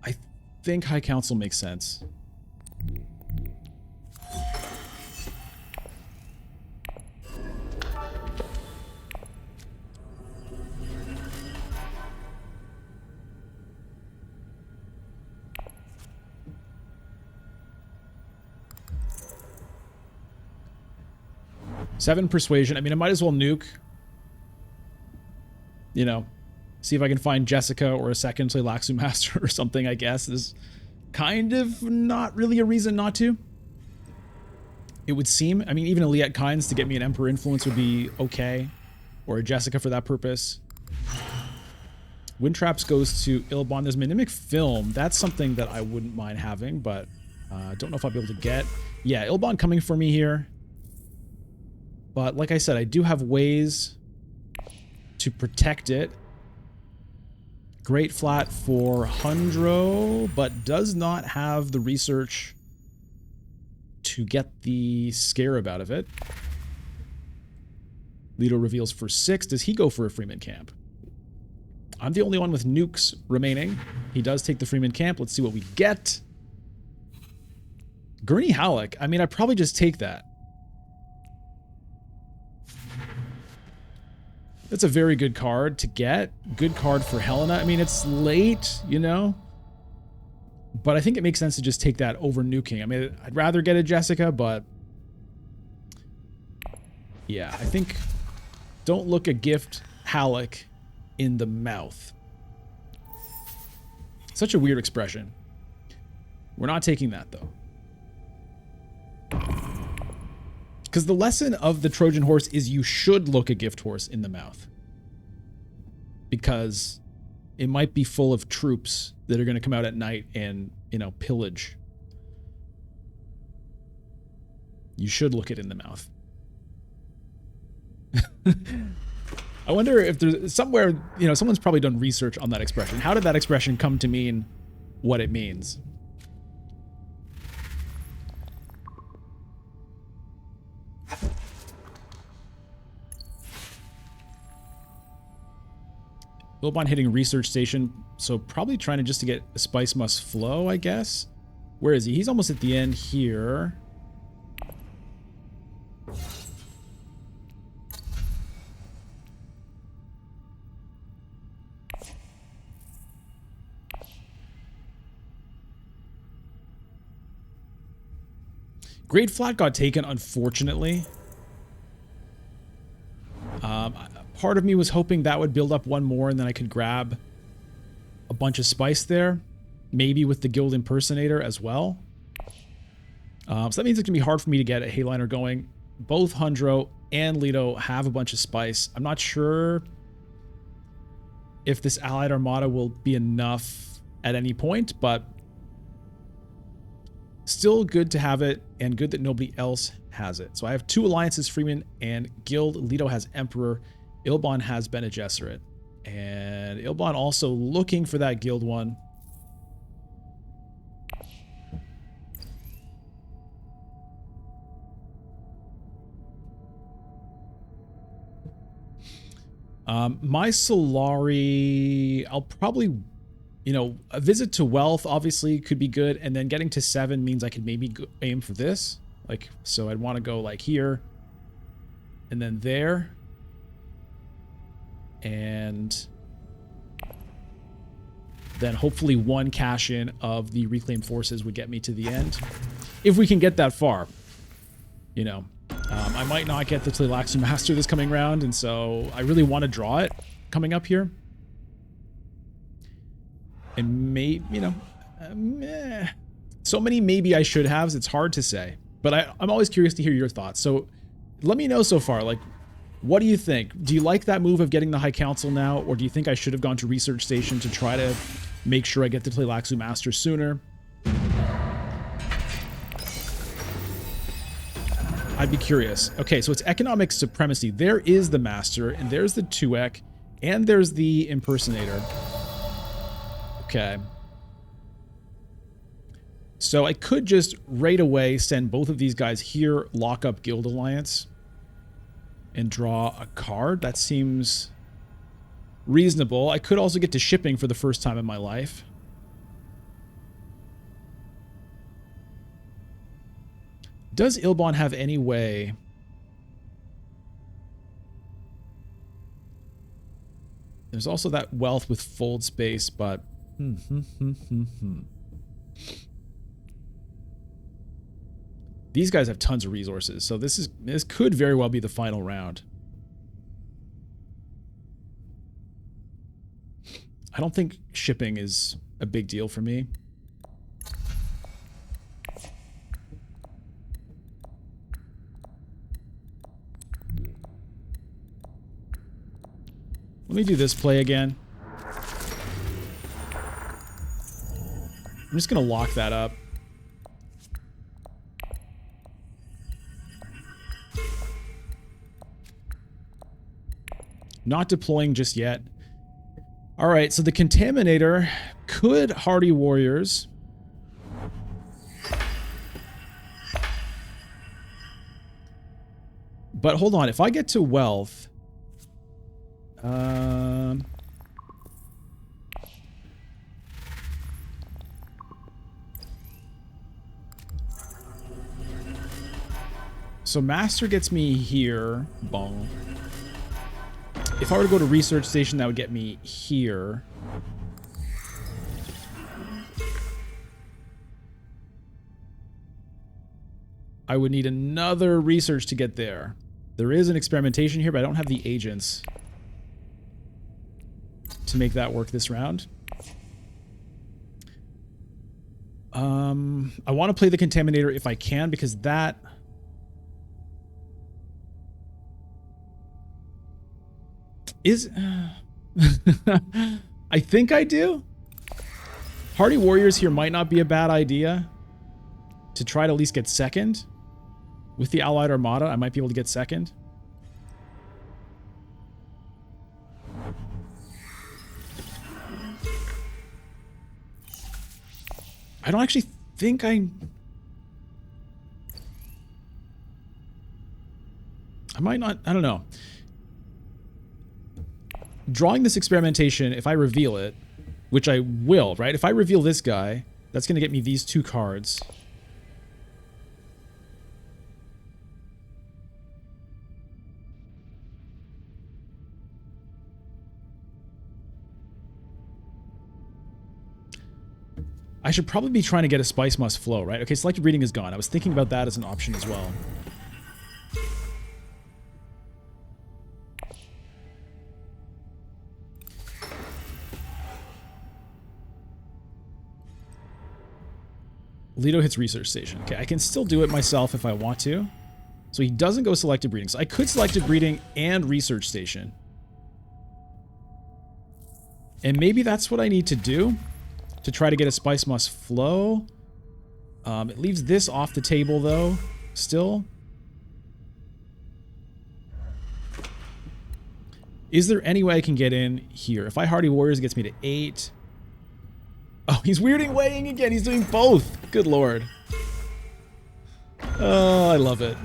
I think High Council makes sense. Seven persuasion. I mean, I might as well nuke. You know, see if I can find Jessica or a second Tleilaxu master or something, I guess. Is kind of not really a reason not to. It would seem. I mean, even a Liet Kynes to get me an Emperor influence would be okay. Or a Jessica for that purpose. Wind Traps goes to Ilbon. There's Mimic Film. That's something that I wouldn't mind having, but don't know if I'll be able to get. Yeah, Ilbon coming for me here. But like I said, I do have ways to protect it. Great Flat for Hundro, but does not have the research to get the scarab out of it. Leto reveals for 6. Does he go for a Freeman camp? I'm the only one with nukes remaining. He does take the Freeman camp. Let's see what we get. Gurney Halleck. I mean, I'd probably just take that. That's a very good card to get. Good card for Helena. I mean, it's late, you know? But I think it makes sense to just take that over nuking. I mean, I'd rather get a Jessica, but... yeah, I think... don't look a gift Halleck in the mouth. Such a weird expression. We're not taking that, though. Because the lesson of the Trojan horse is you should look a gift horse in the mouth. Because it might be full of troops that are going to come out at night and, you know, pillage. You should look it in the mouth. I wonder if there's somewhere, you know, someone's probably done research on that expression. How did that expression come to mean what it means? Ilbon hitting research station, so probably trying to just to get a spice must flow, I guess. Where is he? He's almost at the end here. Great Flat got taken, unfortunately. Part of me was hoping that would build up one more and then I could grab a bunch of spice there. Maybe with the Guild Impersonator as well. So that means it's going to be hard for me to get a Hayliner going. Both Hundro and Leto have a bunch of spice. I'm not sure if this Allied Armada will be enough at any point, but still good to have it and good that nobody else has it. So I have 2 alliances, Freeman and Guild. Leto has Emperor. Ilbon has Bene Gesserit. And Ilbon also looking for that Guild one. My Solari, I'll probably, you know, a visit to wealth obviously could be good. And then getting to 7 means I could maybe aim for this. Like, so I'd want to go like here and then there. And then hopefully 1 cash in of the reclaimed forces would get me to the end. If we can get that far, you know. I might not get the Tleilaxu Master this coming round, and so I really want to draw it coming up here. And you know, so many maybe I should haves, it's hard to say. But I'm always curious to hear your thoughts. So let me know so far, like, what do you think? Do you like that move of getting the High Council now, or do you think I should have gone to Research Station to try to make sure I get the Tleilaxu Master sooner? I'd be curious. Okay, so it's economic supremacy. There is the Master, and there's the Tuek, and there's the Impersonator. Okay. So I could just right away send both of these guys here, lock up Guild Alliance, and draw a card. That seems reasonable. I could also get to shipping for the first time in my life. Does Ilbon have any way? There's also that wealth with fold space, but these guys have tons of resources, so this could very well be the final round. I don't think shipping is a big deal for me. Let me do this play again. I'm just going to lock that up. Not deploying just yet. All right, so the Contaminator could Hardy Warriors. But hold on, if I get to wealth... so Master gets me here. Bong. If I were to go to Research Station, that would get me here. I would need another research to get there. There is an experimentation here, but I don't have the agents to make that work this round. I want to play the Contaminator if I can, because that... is... I think I do. Hardy Warriors here might not be a bad idea. To try to at least get second. With the Allied Armada, I might be able to get second. I don't actually think I might not, I don't know. Drawing this experimentation, if I reveal it, which I will, right? If I reveal this guy, that's going to get me these 2 cards. I should probably be trying to get a Spice Must Flow, right? Okay, selected breeding is gone. I was thinking about that as an option as well. Leto hits research station. Okay, I can still do it myself if I want to. So he doesn't go selected breeding. So I could selected breeding and research station. And maybe that's what I need to do to try to get a Spice Must Flow. It leaves this off the table though, still. Is there any way I can get in here? If I Hardy Warriors, it gets me to 8. Oh, he's weirding weighing again. He's doing both. Good lord. Oh, I love it.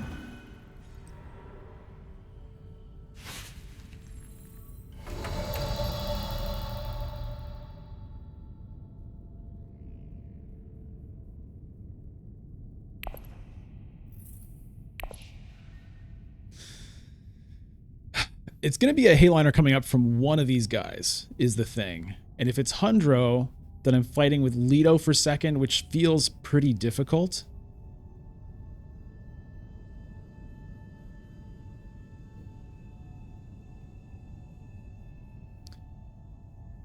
It's going to be a Hayliner coming up from one of these guys, is the thing. And if it's Hundro, then I'm fighting with Leto for second, which feels pretty difficult.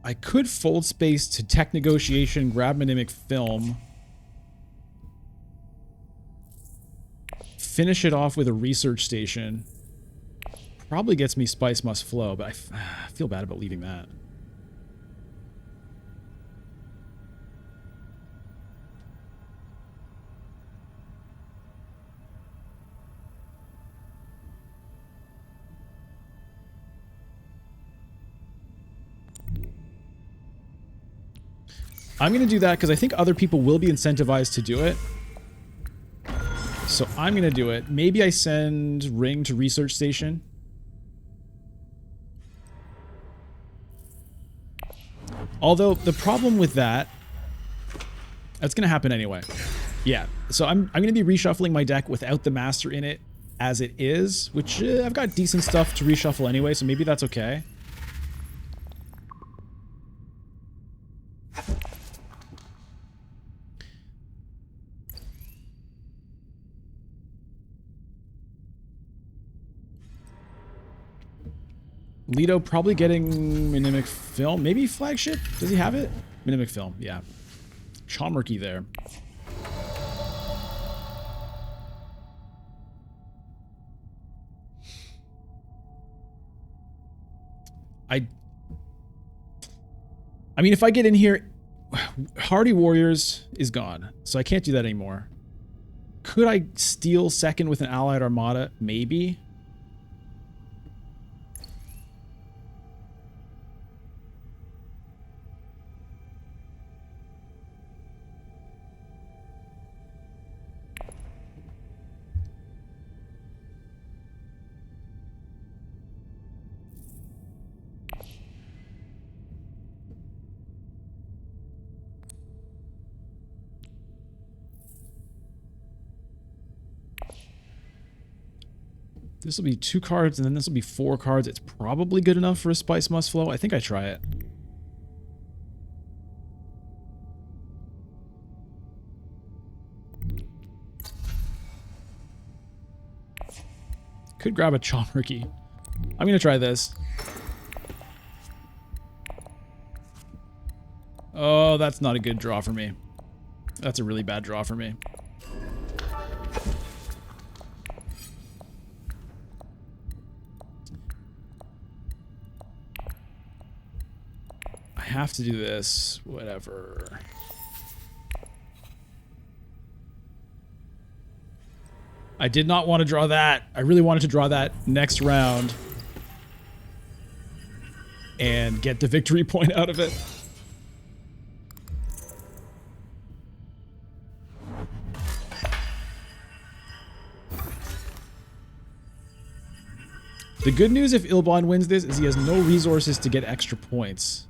I could fold space to tech negotiation, grab Mnemic Film, finish it off with a research station. Probably gets me Spice Must Flow, but I feel bad about leaving that. I'm going to do that because I think other people will be incentivized to do it. So I'm going to do it. Maybe I send Ring to research station. Although the problem with that's going to happen anyway. Yeah, so I'm going to be reshuffling my deck without the master in it as it is, which I've got decent stuff to reshuffle anyway, so maybe that's okay. Leto probably getting Mnemic Film. Maybe Flagship? Does he have it? Mnemic Film, yeah. Chomurky there. I mean, if I get in here, Hardy Warriors is gone, so I can't do that anymore. Could I steal second with an Allied Armada? Maybe. This will be 2 cards, and then this will be 4 cards. It's probably good enough for a Spice Must Flow. I think I try it. Could grab a Chomurky. I'm going to try this. Oh, that's not a good draw for me. That's a really bad draw for me. I have to do this. Whatever. I did not want to draw that. I really wanted to draw that next round and get the victory point out of it. The good news if Ilbon wins this is he has no resources to get extra points.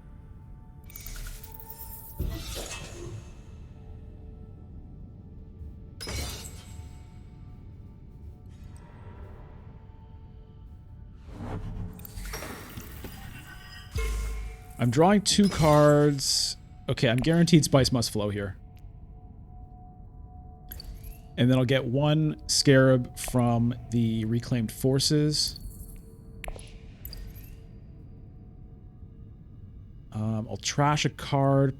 I'm drawing 2 cards. Okay, I'm guaranteed Spice Must Flow here. And then I'll get 1 scarab from the reclaimed forces. I'll trash a card.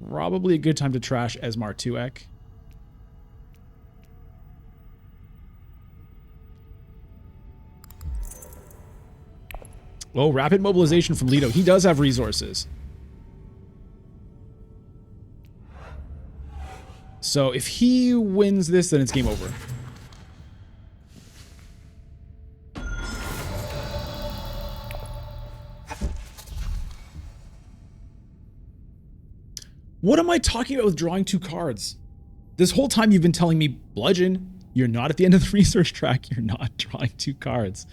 Probably a good time to trash Esmar Tuek. Oh, rapid mobilization from Leto. He does have resources. So if he wins this, then it's game over. What am I talking about with drawing 2 cards? This whole time you've been telling me, Bludgeon, you're not at the end of the research track. You're not drawing 2 cards.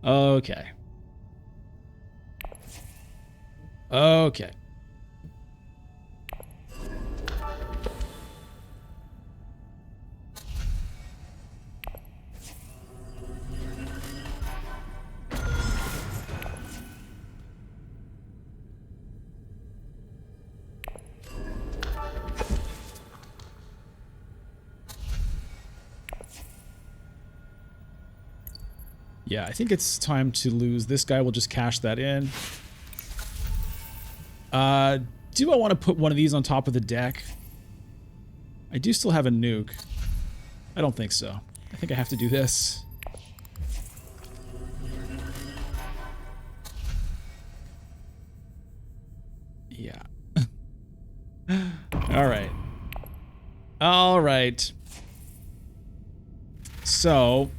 Okay. Okay. Yeah, I think it's time to lose. This guy will just cash that in. Do I want to put one of these on top of the deck? I do still have a nuke. I don't think so. I think I have to do this. Yeah. All right. All right. So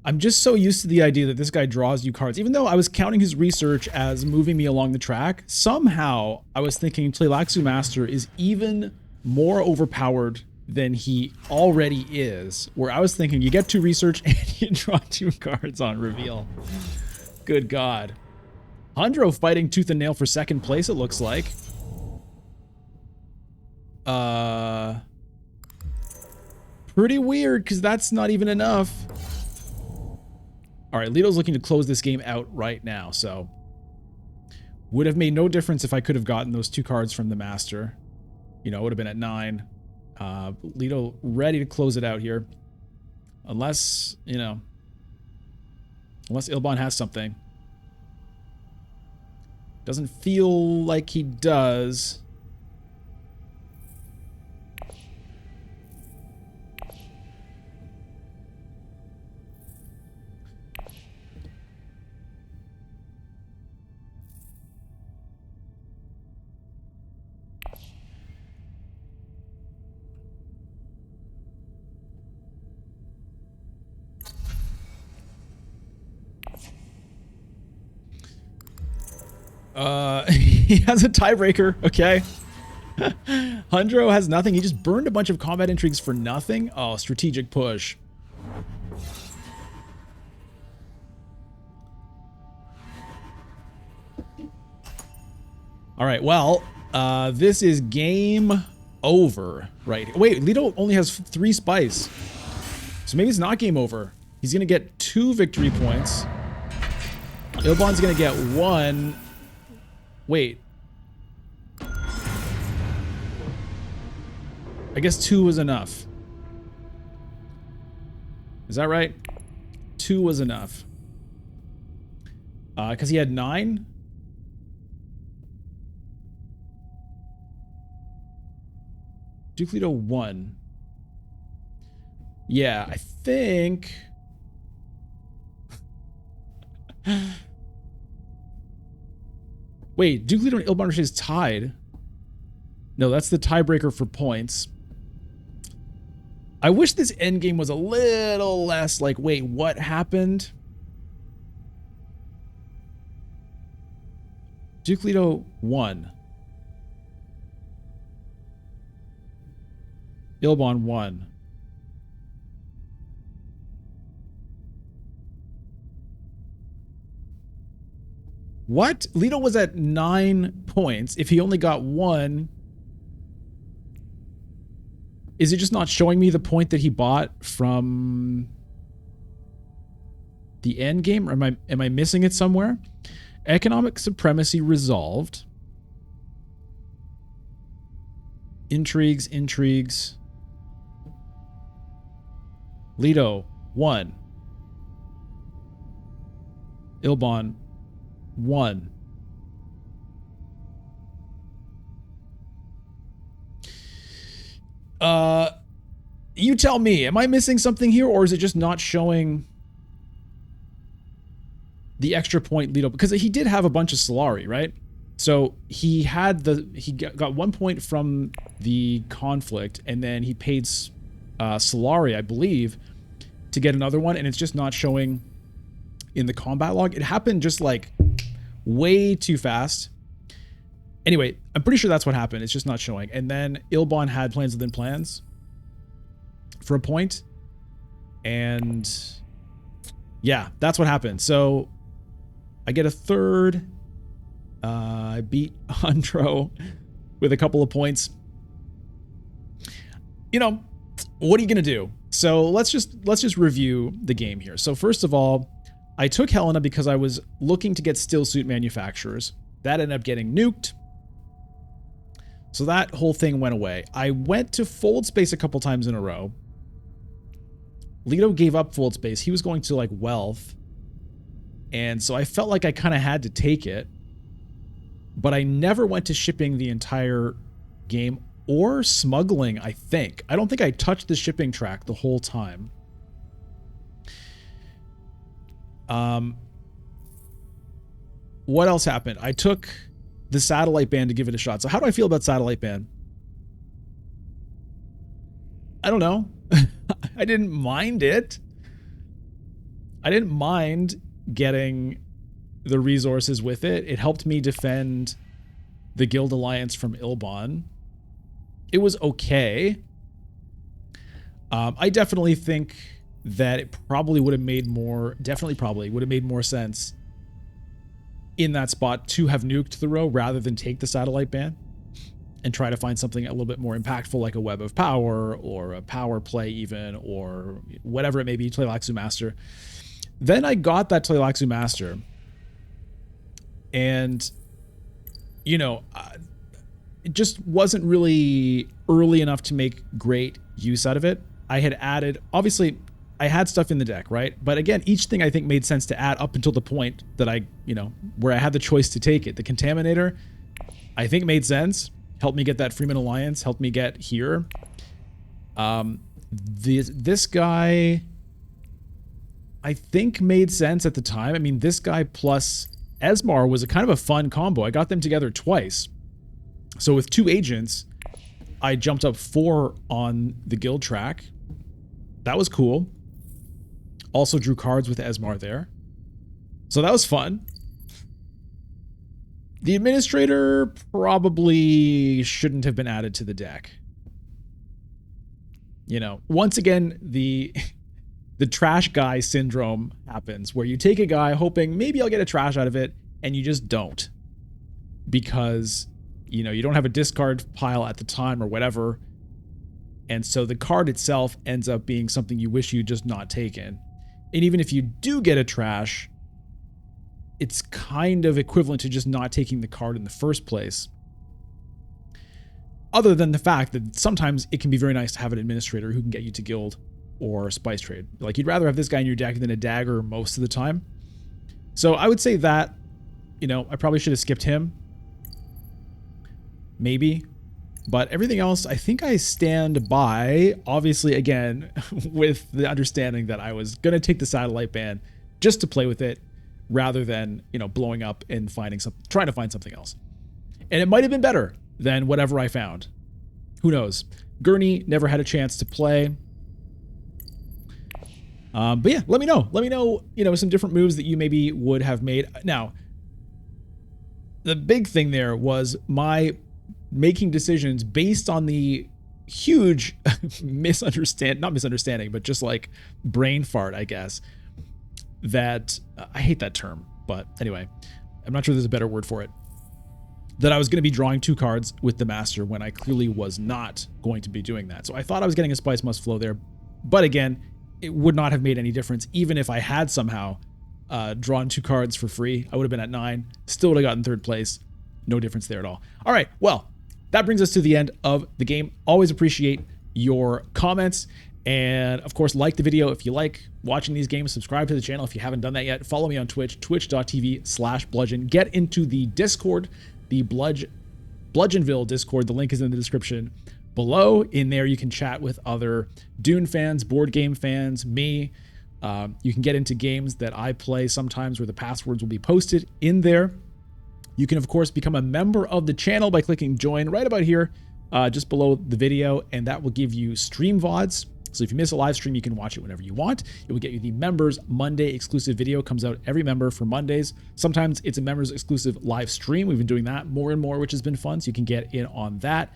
I'm just so used to the idea that this guy draws you cards. Even though I was counting his research as moving me along the track, somehow I was thinking Tleilaxu Master is even more overpowered than he already is. Where I was thinking you get 2 research and you draw 2 cards on reveal. Good God. Hundro fighting tooth and nail for 2nd place, it looks like. Pretty weird, because that's not even enough. All right, Leto's looking to close this game out right now, so would have made no difference if I could have gotten those 2 cards from the Master. You know, it would have been at 9. Leto ready to close it out here. Unless, you know, unless Ilban has something. Doesn't feel like he does. He has a tiebreaker, okay. Hundro has nothing. He just burned a bunch of combat intrigues for nothing. Oh, strategic push. All right, well, this is game over, right? Wait, Leto only has 3 spice. So maybe it's not game over. He's going to get 2 victory points. Ilban's going to get 1. Wait. I guess 2 was enough. Is that right? 2 was enough. Because he had 9? Duke Leto 1. Yeah, I think... Wait, Duke Leto and Ilban is tied. No, that's the tiebreaker for points. I wish this endgame was a little less like, wait, what happened? Duke Leto 1. Ilban 1. What? Leto was at 9 points. If he only got 1, is it just not showing me the point that he bought from the end game? Or am I missing it somewhere? Economic supremacy resolved. Intrigues, intrigues. Leto, 1. Ilbon, 1. You tell me, am I missing something here, or is it just not showing the extra point Leto? Because he did have a bunch of Solari, right? So he got 1 point from the conflict, and then he paid Solari, I believe, to get another one, and it's just not showing in the combat log. It happened just like way too fast. Anyway, I'm pretty sure that's what happened. It's just not showing. And then Ilbon had plans within plans for a point. And yeah, that's what happened. So I get a 3rd. I beat Andro with a couple of points. You know, what are you going to do? So let's just review the game here. So first of all, I took Helena because I was looking to get still suit manufacturers. That ended up getting nuked. So that whole thing went away. I went to fold space a couple times in a row. Leto gave up fold space. He was going to like wealth. And so I felt like I kind of had to take it. But I never went to shipping the entire game or smuggling, I think. I don't think I touched the shipping track the whole time. What else happened? I took the satellite band to give it a shot. So how do I feel about satellite band? I don't know. I didn't mind it. I didn't mind getting the resources with it. It helped me defend the Guild Alliance from Ilbon. It was okay. I definitely think that it probably would have made more, probably would have made more sense in that spot to have nuked the row rather than take the satellite ban and try to find something a little bit more impactful like a Web of Power or a power play even, or whatever it may be, Tleilaxu Master. Then I got that Tleilaxu Master and, you know, it just wasn't really early enough to make great use out of it. I had added, obviously, I had stuff in the deck, right? But again, each thing I think made sense to add up until the point that I, you know, where I had the choice to take it. The Contaminator, I think made sense. Helped me get that Freeman Alliance, helped me get here. This guy, I think made sense at the time. I mean, this guy plus Esmar was a kind of a fun combo. I got them together twice. So with 2 agents, I jumped up 4 on the guild track. That was cool. Also drew cards with Esmar there. So that was fun. The Administrator probably shouldn't have been added to the deck. You know, once again, the trash guy syndrome happens where you take a guy hoping maybe I'll get a trash out of it, and you just don't. Because, you know, you don't have a discard pile at the time or whatever. And so the card itself ends up being something you wish you'd just not taken. And even if you do get a trash, it's kind of equivalent to just not taking the card in the first place. Other than the fact that sometimes it can be very nice to have an administrator who can get you to guild or spice trade. Like, you'd rather have this guy in your deck than a dagger most of the time. So I would say that, you know, I probably should have skipped him. Maybe. But everything else, I think I stand by, obviously, again, with the understanding that I was going to take the satellite ban just to play with it rather than, you know, blowing up and trying to find something else. And it might have been better than whatever I found. Who knows? Gurney never had a chance to play. But yeah, let me know. Let me know, you know, some different moves that you maybe would have made. Now, the big thing there was my making decisions based on the huge not misunderstanding, but just like brain fart, I guess, that I hate that term, but anyway, I'm not sure there's a better word for it, that I was going to be drawing 2 cards with the master when I clearly was not going to be doing that. So I thought I was getting a Spice Must Flow there, but again, it would not have made any difference. Even if I had somehow drawn 2 cards for free, I would have been at 9, still would have gotten 3rd place. No difference there at all. All right, well, that brings us to the end of the game. Always appreciate your comments. And of course, like the video if you like watching these games. Subscribe to the channel if you haven't done that yet. Follow me on Twitch, twitch.tv/bludgeon. Get into the Discord, the Bludgeonville Discord. The link is in the description below. In there, you can chat with other Dune fans, board game fans, me. You can get into games that I play sometimes where the passwords will be posted in there. You can, of course, become a member of the channel by clicking join right about here, just below the video, and that will give you stream VODs. So if you miss a live stream, you can watch it whenever you want. It will get you the members Monday exclusive video. Comes out every member for Mondays. Sometimes it's a members exclusive live stream. We've been doing that more and more, which has been fun. So you can get in on that.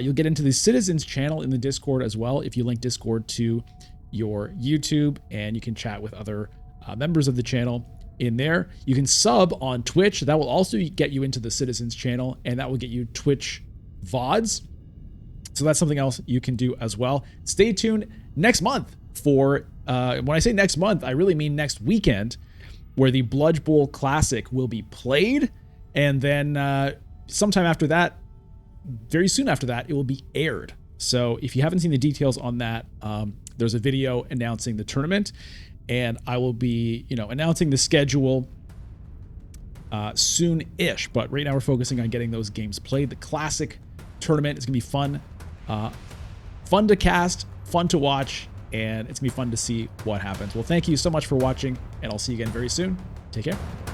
You'll get into the Citizens channel in the Discord as well if you link Discord to your YouTube, and you can chat with other members of the channel in there. You can sub on Twitch. That will also get you into the Citizens channel, and that will get you Twitch VODs. So that's something else you can do as well. Stay tuned next month for, when I say next month, I really mean next weekend, where the Bludge Bowl Classic will be played. And then sometime after that, very soon after that, it will be aired. So if you haven't seen the details on that, there's a video announcing the tournament, and I will be, announcing the schedule soon-ish. But right now we're focusing on getting those games played. The Classic tournament is gonna be fun. Fun to cast, fun to watch, and it's gonna be fun to see what happens. Well, thank you so much for watching, and I'll see you again very soon. Take care.